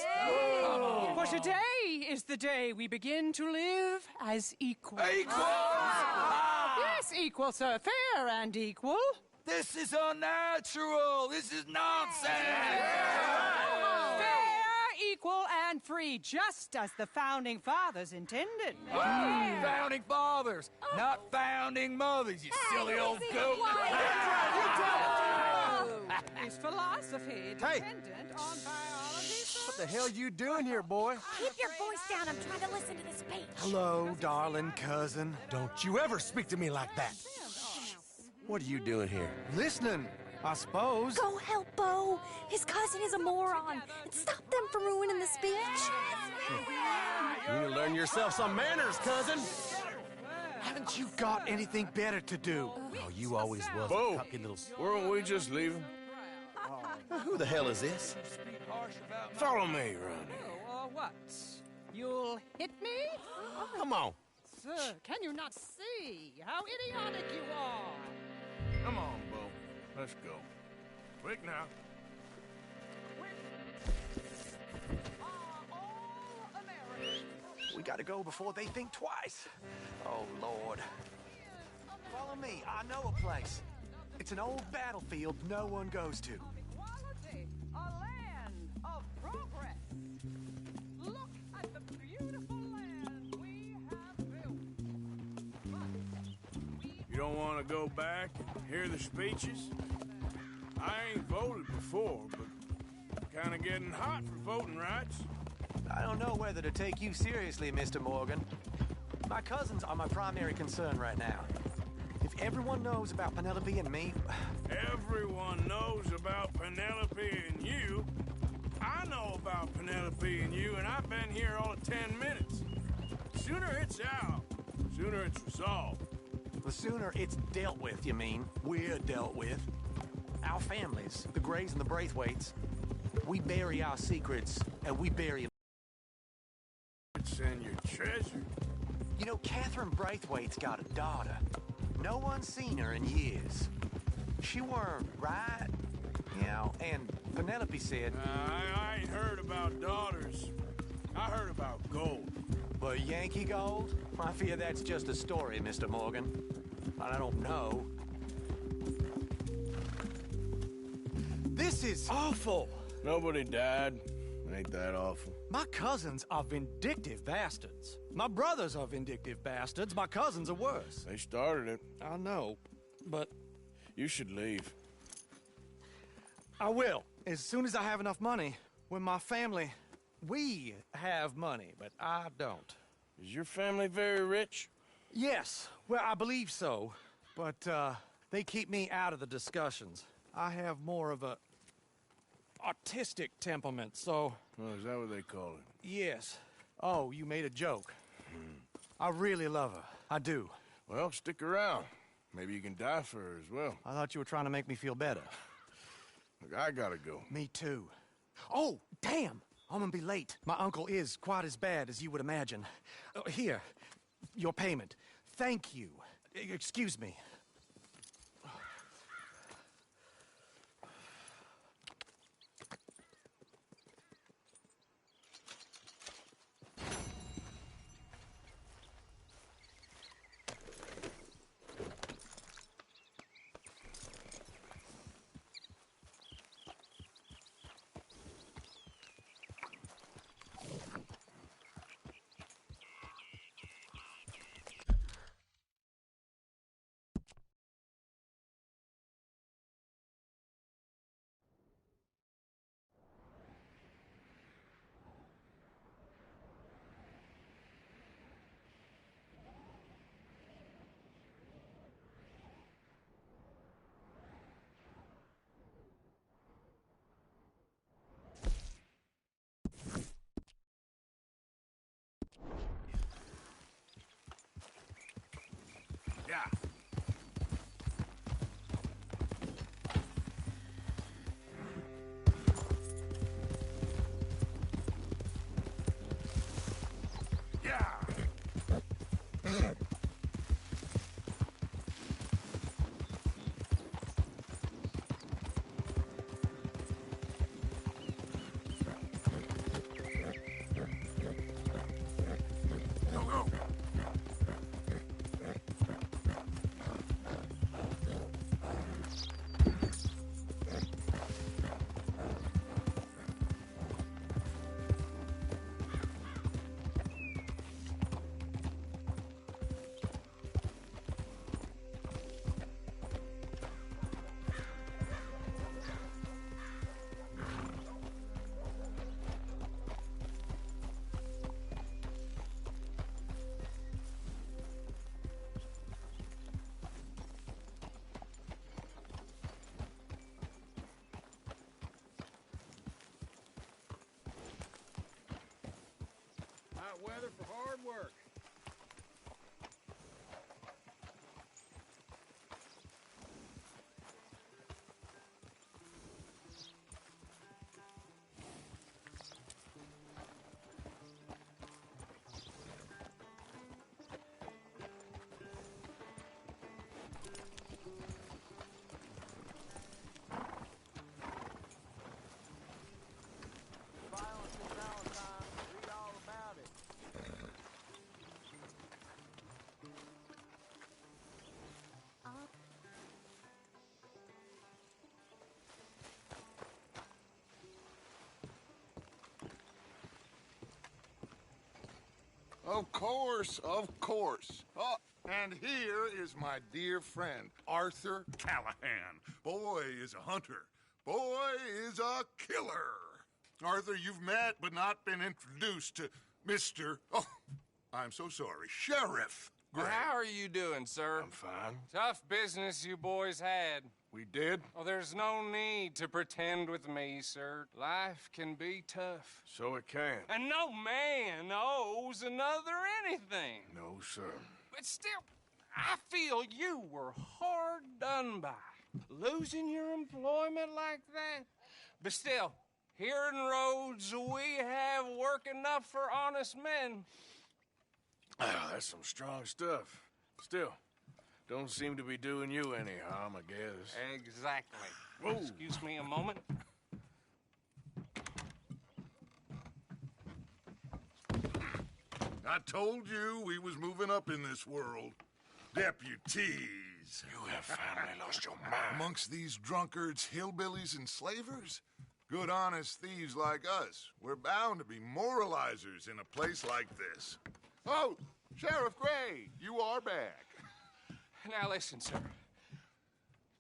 Speaker 12: For today is the day we begin to live as equals.
Speaker 6: Equals?
Speaker 12: Yes, equal, sir. Fair and equal.
Speaker 6: This is unnatural. This is nonsense.
Speaker 12: Fair, equal, and free, just as the Founding Fathers intended.
Speaker 6: Founding fathers, not founding mothers, you silly old goat.
Speaker 12: Is philosophy dependent on biology?
Speaker 13: What the hell you doing here, boy?
Speaker 18: Keep your voice down. I'm trying to listen to the speech.
Speaker 13: Hello, darling cousin. Don't you ever speak to me like that. What are you doing here? Listening, I suppose.
Speaker 18: Go help Bo. His cousin is a moron. And stop them from ruining the speech.
Speaker 13: You need to learn yourself some manners, cousin. Haven't you got anything better to do? Oh, you always was
Speaker 2: Bo,
Speaker 13: a cocky little...
Speaker 2: weren't we just leaving?
Speaker 13: Who the hell is this?
Speaker 2: Follow me around here.
Speaker 12: Oh, what? You'll hit me?
Speaker 13: Come on.
Speaker 12: Sir, can you not see how idiotic you are?
Speaker 2: Come on, Bo. Let's go. Quick now.
Speaker 13: We gotta go before they think twice. Oh, Lord. Follow me. I know a place. It's an old battlefield no one goes to.
Speaker 12: Equality, a land of progress. Look at the beautiful land we have built.
Speaker 2: You don't want to go back and hear the speeches? I ain't voted before, but kind of getting hot for voting rights.
Speaker 19: I don't know whether to take you seriously, Mr. Morgan. My cousins are my primary concern right now. If everyone knows about Penelope and me...
Speaker 2: Everyone knows about Penelope and you. I know about Penelope and you, and I've been here all of 10 minutes. Sooner it's out, sooner it's resolved.
Speaker 19: The sooner it's dealt with, you mean? We're dealt with. Our families, the Grays and the Braithwaites, we bury our secrets, and we bury them.
Speaker 2: And your treasure.
Speaker 19: You know, Catherine Braithwaite's got a daughter. No one's seen her in years. She weren't right, you know, and Penelope said...
Speaker 2: I ain't heard about daughters. I heard about gold.
Speaker 19: But Yankee gold? I fear that's just a story, Mr. Morgan. I don't know.
Speaker 13: This is awful.
Speaker 2: Nobody died. Ain't that awful?
Speaker 13: My cousins are vindictive bastards. My brothers are vindictive bastards. My cousins are worse.
Speaker 2: They started it.
Speaker 13: I know, but...
Speaker 2: You should leave.
Speaker 13: I will, as soon as I have enough money. When my family... We have money, but I don't.
Speaker 2: Is your family very rich?
Speaker 13: Yes, well, I believe so. But, they keep me out of the discussions. I have more of a... artistic temperament, so...
Speaker 2: Oh, is that what they call it?
Speaker 13: Yes. Oh, you made a joke. I really love her. I do.
Speaker 2: Well, stick around. Maybe you can die for her as well.
Speaker 13: I thought you were trying to make me feel better.
Speaker 2: Look, I gotta go.
Speaker 13: Me too. Oh, damn! I'm gonna be late. My uncle is quite as bad as you would imagine. Here, your payment. Thank you. Excuse me.
Speaker 2: Yeah.
Speaker 1: Hot weather for hard work.
Speaker 19: Violence in Valentine. Read all about it.
Speaker 5: Of course, of course. Oh, and here is my dear friend, Arthur Callahan. Boy is a hunter. Boy is a killer. Arthur, you've met but not been introduced to Mr. Oh, I'm so sorry, Sheriff Gray.
Speaker 1: Well, how are you doing, sir?
Speaker 2: I'm fine.
Speaker 1: Tough business you boys had.
Speaker 2: We did?
Speaker 1: Oh, there's no need to pretend with me, sir. Life can be tough.
Speaker 2: So it can.
Speaker 1: And no man owes another anything.
Speaker 2: No, sir.
Speaker 1: But still, I feel you were hard done by. Losing your employment like that. But still, here in Rhodes, we have work enough for honest men.
Speaker 2: Ah, that's some strong stuff. Still, don't seem to be doing you any harm, I guess.
Speaker 1: Exactly.
Speaker 2: Whoa.
Speaker 1: Excuse me a moment.
Speaker 5: I told you we was moving up in this world. Deputies.
Speaker 2: You have finally lost your mind.
Speaker 5: Amongst these drunkards, hillbillies, and slavers? Good, honest thieves like us. We're bound to be moralizers in a place like this. Oh, Sheriff Gray, you are back.
Speaker 1: Now listen, sir.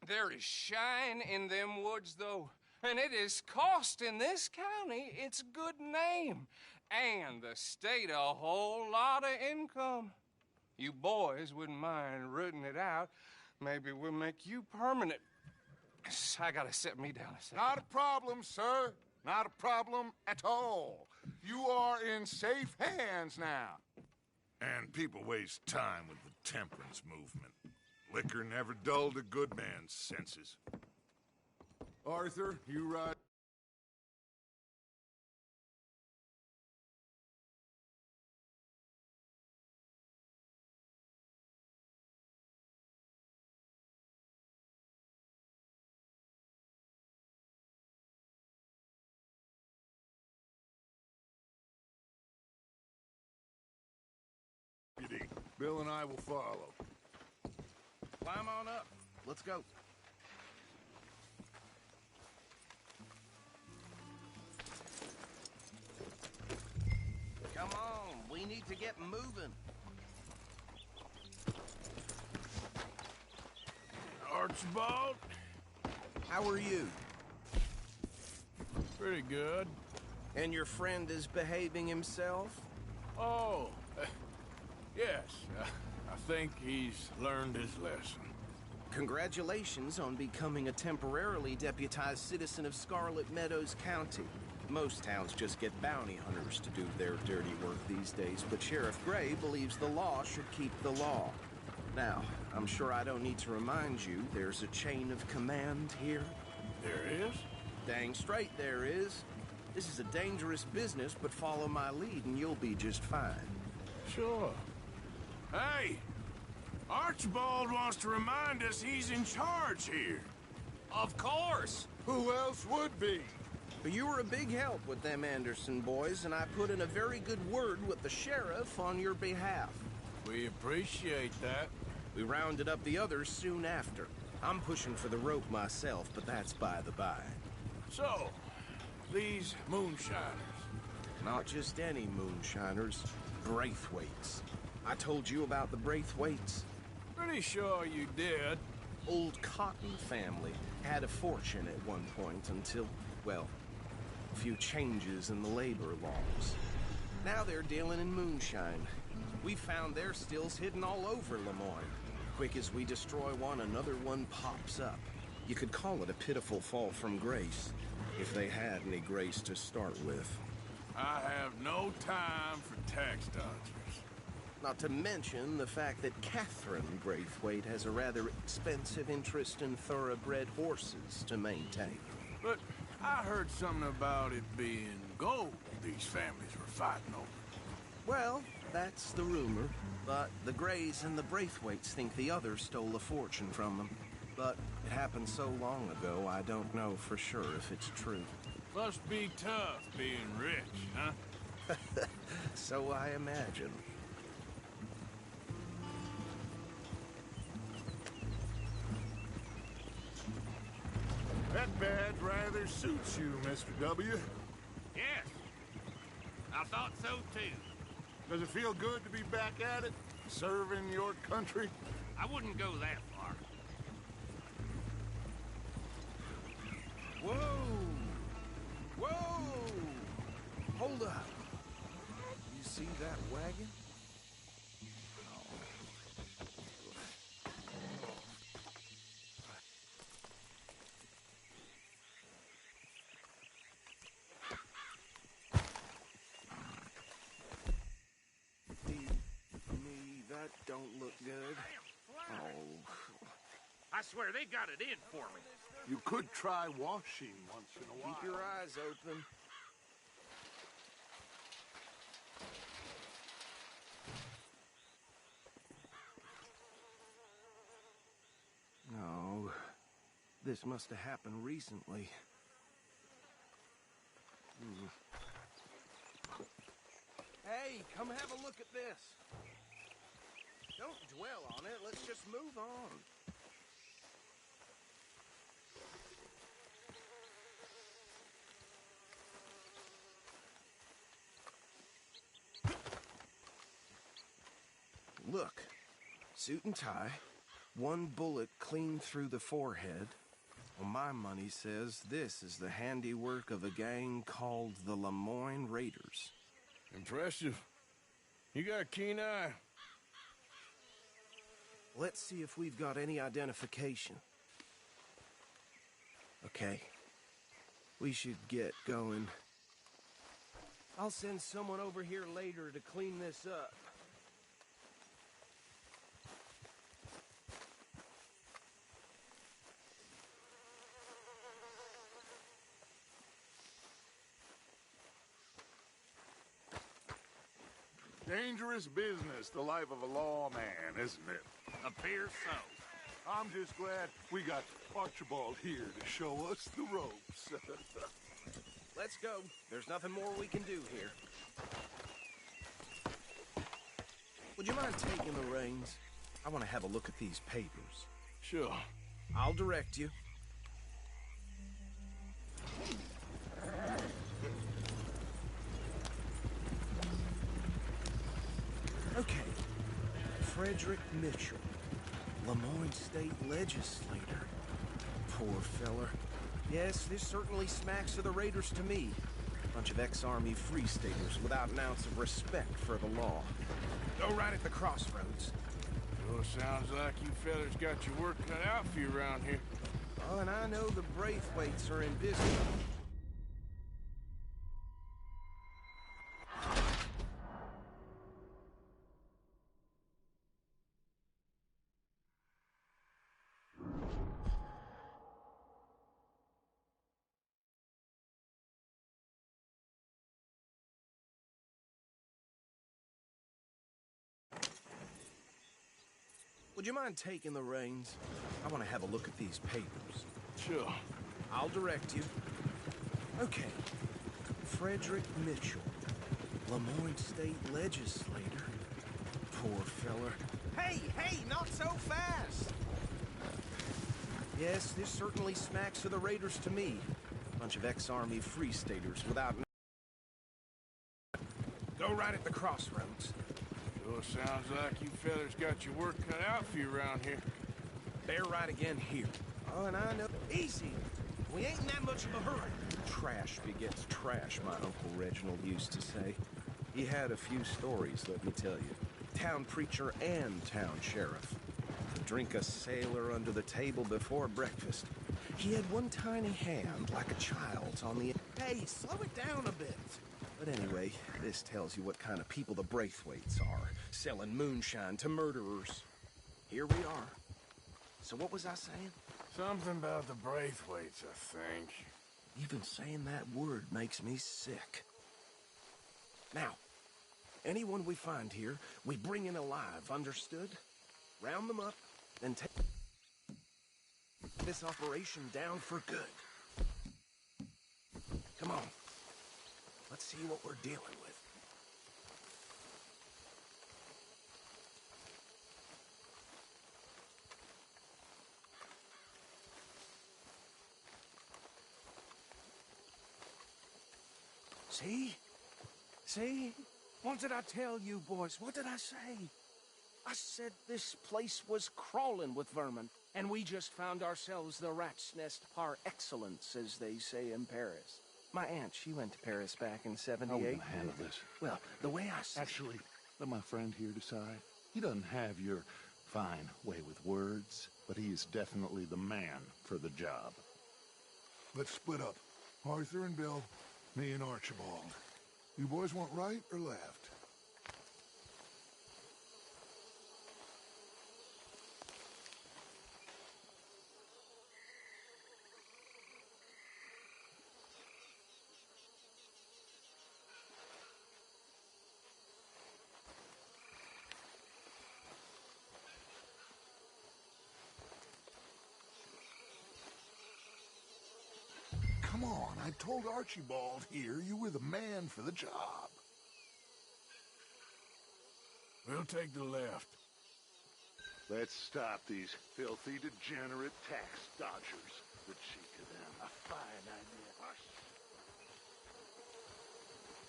Speaker 1: There is shine in them woods, though, and it is costing this county its good name and the state a whole lot of income. You boys wouldn't mind rooting it out. Maybe we'll make you permanent. I gotta sit me down a second.
Speaker 5: Not a problem, sir. Not a problem at all. You are in safe hands now. And people waste time with the temperance movement. Liquor never dulled a good man's senses. Arthur, you ride. Bill and I will follow.
Speaker 13: Climb on up. Let's go. Come on, we need to get moving.
Speaker 2: Archibald?
Speaker 13: How are you?
Speaker 2: Pretty good.
Speaker 13: And your friend is behaving himself?
Speaker 2: Oh, yes. I think he's learned his lesson.
Speaker 13: Congratulations on becoming a temporarily deputized citizen of Scarlet Meadows County. Most towns just get bounty hunters to do their dirty work these days, but Sheriff Gray believes the law should keep the law. Now, I'm sure I don't need to remind you there's a chain of command here.
Speaker 2: There is?
Speaker 13: Dang straight there is. This is a dangerous business, but follow my lead and you'll be just fine.
Speaker 2: Sure. Hey! Archibald wants to remind us he's in charge here.
Speaker 13: Of course!
Speaker 5: Who else would be?
Speaker 13: But you were a big help with them Anderson boys, and I put in a very good word with the sheriff on your behalf.
Speaker 2: We appreciate that.
Speaker 13: We rounded up the others soon after. I'm pushing for the rope myself, but that's by the by.
Speaker 2: So, these moonshiners.
Speaker 13: Not just any moonshiners, Braithwaites. I told you about the Braithwaites?
Speaker 2: Pretty sure you did.
Speaker 13: Old Cotton family had a fortune at one point until, well, a few changes in the labor laws. Now they're dealing in moonshine. We found their stills hidden all over Lemoyne. Quick as we destroy one, another one pops up. You could call it a pitiful fall from grace, if they had any grace to start with.
Speaker 2: I have no time for tax dodgers.
Speaker 13: Not to mention the fact that Catherine Braithwaite has a rather expensive interest in thoroughbred horses to maintain.
Speaker 2: But I heard something about it being gold these families were fighting over.
Speaker 13: Well, that's the rumor. But the Grays and the Braithwaites think the others stole a fortune from them. But it happened so long ago, I don't know for sure if it's true.
Speaker 2: Must be tough being rich, huh?
Speaker 13: So I imagine.
Speaker 5: That badge rather suits you, Mr. W.
Speaker 15: Yes. I thought so, too.
Speaker 5: Does it feel good to be back at it? Serving your country?
Speaker 15: I wouldn't go that far.
Speaker 13: Whoa! Whoa! Hold up. You see that wagon? That don't look good. Oh.
Speaker 15: I swear they got it in for me.
Speaker 5: You could try washing once in a while.
Speaker 13: Keep your eyes open. No. This must have happened recently. Hey, come have a look at this. Don't dwell on it. Let's just move on. Look. Suit and tie. One bullet clean through the forehead. Well, my money says this is the handiwork of a gang called the Lemoyne Raiders.
Speaker 2: Impressive. You got a keen eye.
Speaker 13: Let's see if we've got any identification. Okay. We should get going. I'll send someone over here later to clean this up.
Speaker 5: Dangerous business, the life of a lawman, isn't it?
Speaker 15: Appears so.
Speaker 5: I'm just glad we got Archibald here to show us the ropes.
Speaker 13: Let's go. There's nothing more we can do here. Would you mind taking the reins? I want to have a look at these papers.
Speaker 2: Sure.
Speaker 13: I'll direct you. Okay. Frederick Mitchell, Lemoyne State Legislator. Poor feller. Yes, this certainly smacks of the Raiders to me. Bunch of ex-Army free-staters without an ounce of respect for the law. Go right at the crossroads.
Speaker 2: Sure sounds like you fellas got your work cut out for you around here.
Speaker 13: Oh, and I know the Braithwaites are in business. Would you mind taking the reins? I want to have a look at these papers.
Speaker 2: Sure.
Speaker 13: I'll direct you. Okay. Frederick Mitchell, Lemoyne State Legislator. Poor feller. Hey, not so fast! Yes, this certainly smacks of the Raiders to me. Bunch of ex-Army free-staters without... Go right at the crossroads.
Speaker 2: Sure sounds like you fellas got your work cut out for you around here.
Speaker 13: Bear right again here. Oh, and I know... Easy! We ain't in that much of a hurry. Trash begets trash, my Uncle Reginald used to say. He had a few stories, let me tell you. Town preacher and town sheriff. To drink a sailor under the table before breakfast. He had one tiny hand, like a child's, on the... Hey, slow it down a bit. But anyway, this tells you what kind of people the Braithwaites are, selling moonshine to murderers. Here we are. So what was I saying?
Speaker 2: Something about the Braithwaites, I think.
Speaker 13: Even saying that word makes me sick. Now, anyone we find here, we bring in alive, understood? Round them up, then take this operation down for good. Come on. Let's see what we're dealing with. See? See? What did I tell you, boys? What did I say? I said this place was crawling with vermin, and we just found ourselves the rat's nest par excellence, as they say in Paris. My aunt, she went to Paris back in '78.
Speaker 20: How are we gonna handle this?
Speaker 13: Well, the way I see...
Speaker 20: Actually, let my friend here decide. He doesn't have your fine way with words, but he is definitely the man for the job.
Speaker 5: Let's split up. Arthur and Bill, me and Archibald. You boys want right or left? Come on, I told Archibald here you were the man for the job.
Speaker 2: We'll take the left.
Speaker 20: Let's stop these filthy, degenerate tax dodgers. The cheek of them. A fine idea. Hush.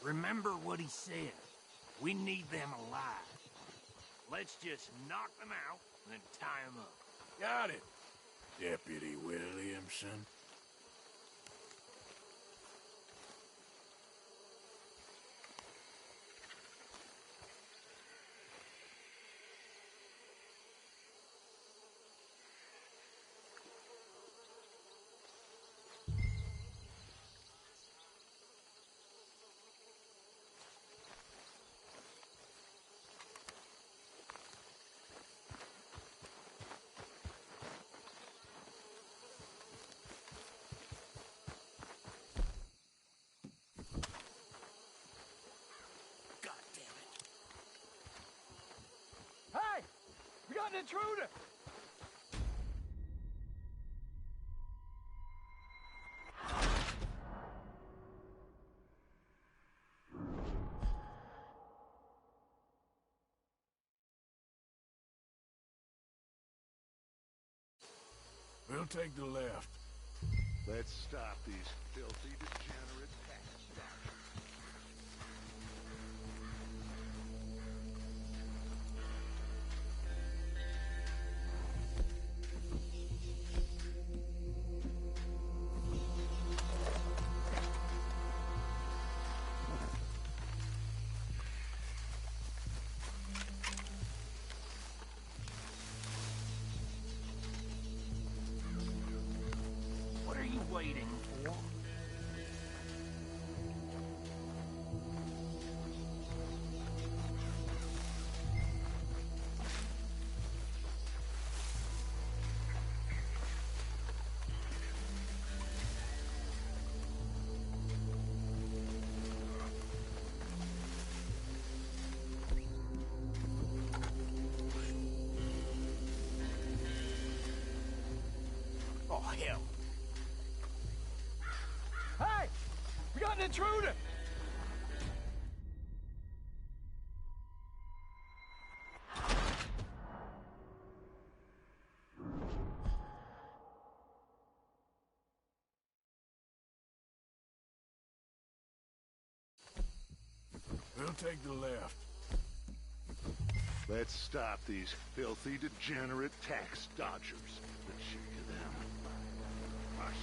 Speaker 7: Remember what he said. We need them alive. Let's just knock them out and then tie them up.
Speaker 2: Got it, Deputy Williamson.
Speaker 7: Hey! We got an intruder!
Speaker 2: take the left.
Speaker 20: Let's stop these filthy, degenerate tax dodgers.
Speaker 7: What are you waiting for? Oh, hell.
Speaker 1: Hey! We got an intruder!
Speaker 2: We'll take the left.
Speaker 20: Let's stop these filthy, degenerate tax dodgers. The cheek of them. Hush.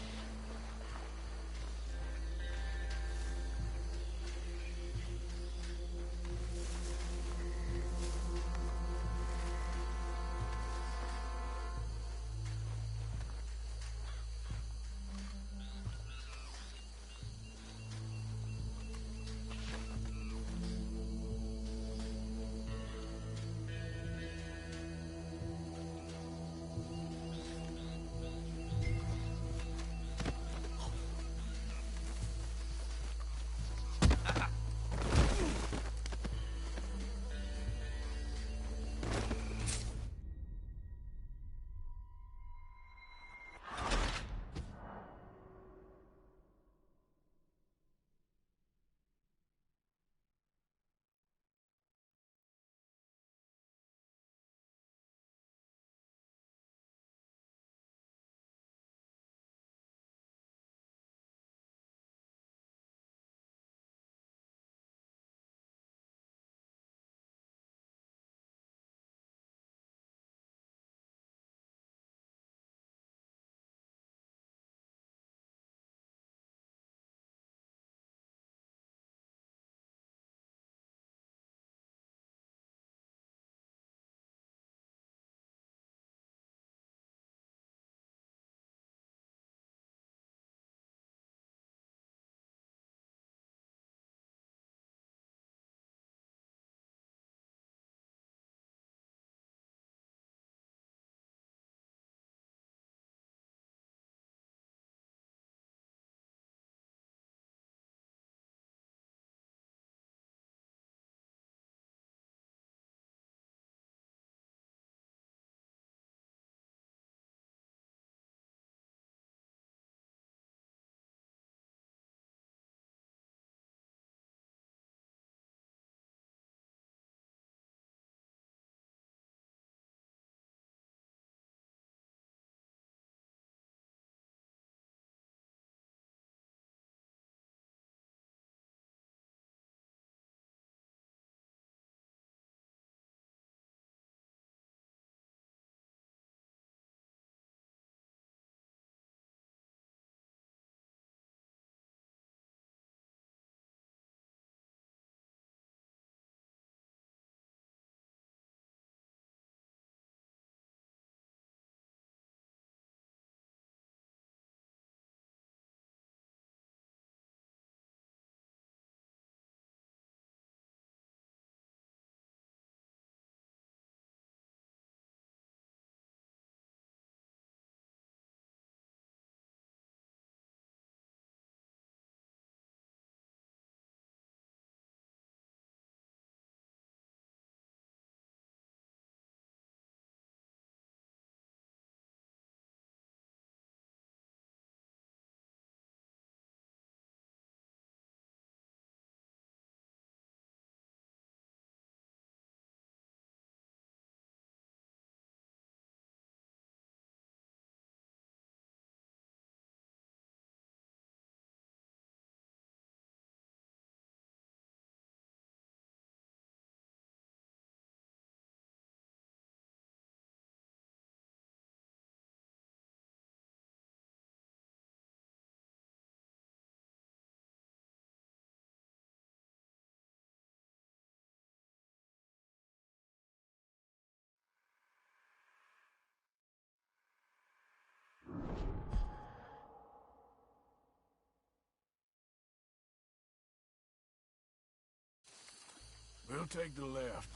Speaker 2: We'll take the left.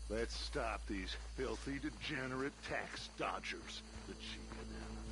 Speaker 20: Let's stop these filthy, degenerate tax dodgers. The chief of them.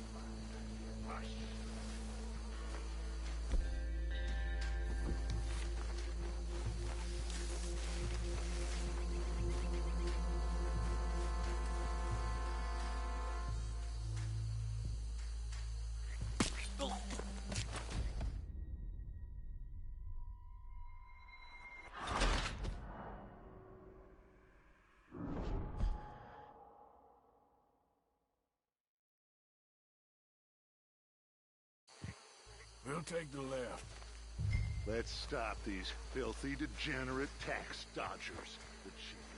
Speaker 2: We'll take the left.
Speaker 20: Let's stop these filthy, degenerate tax dodgers. The chief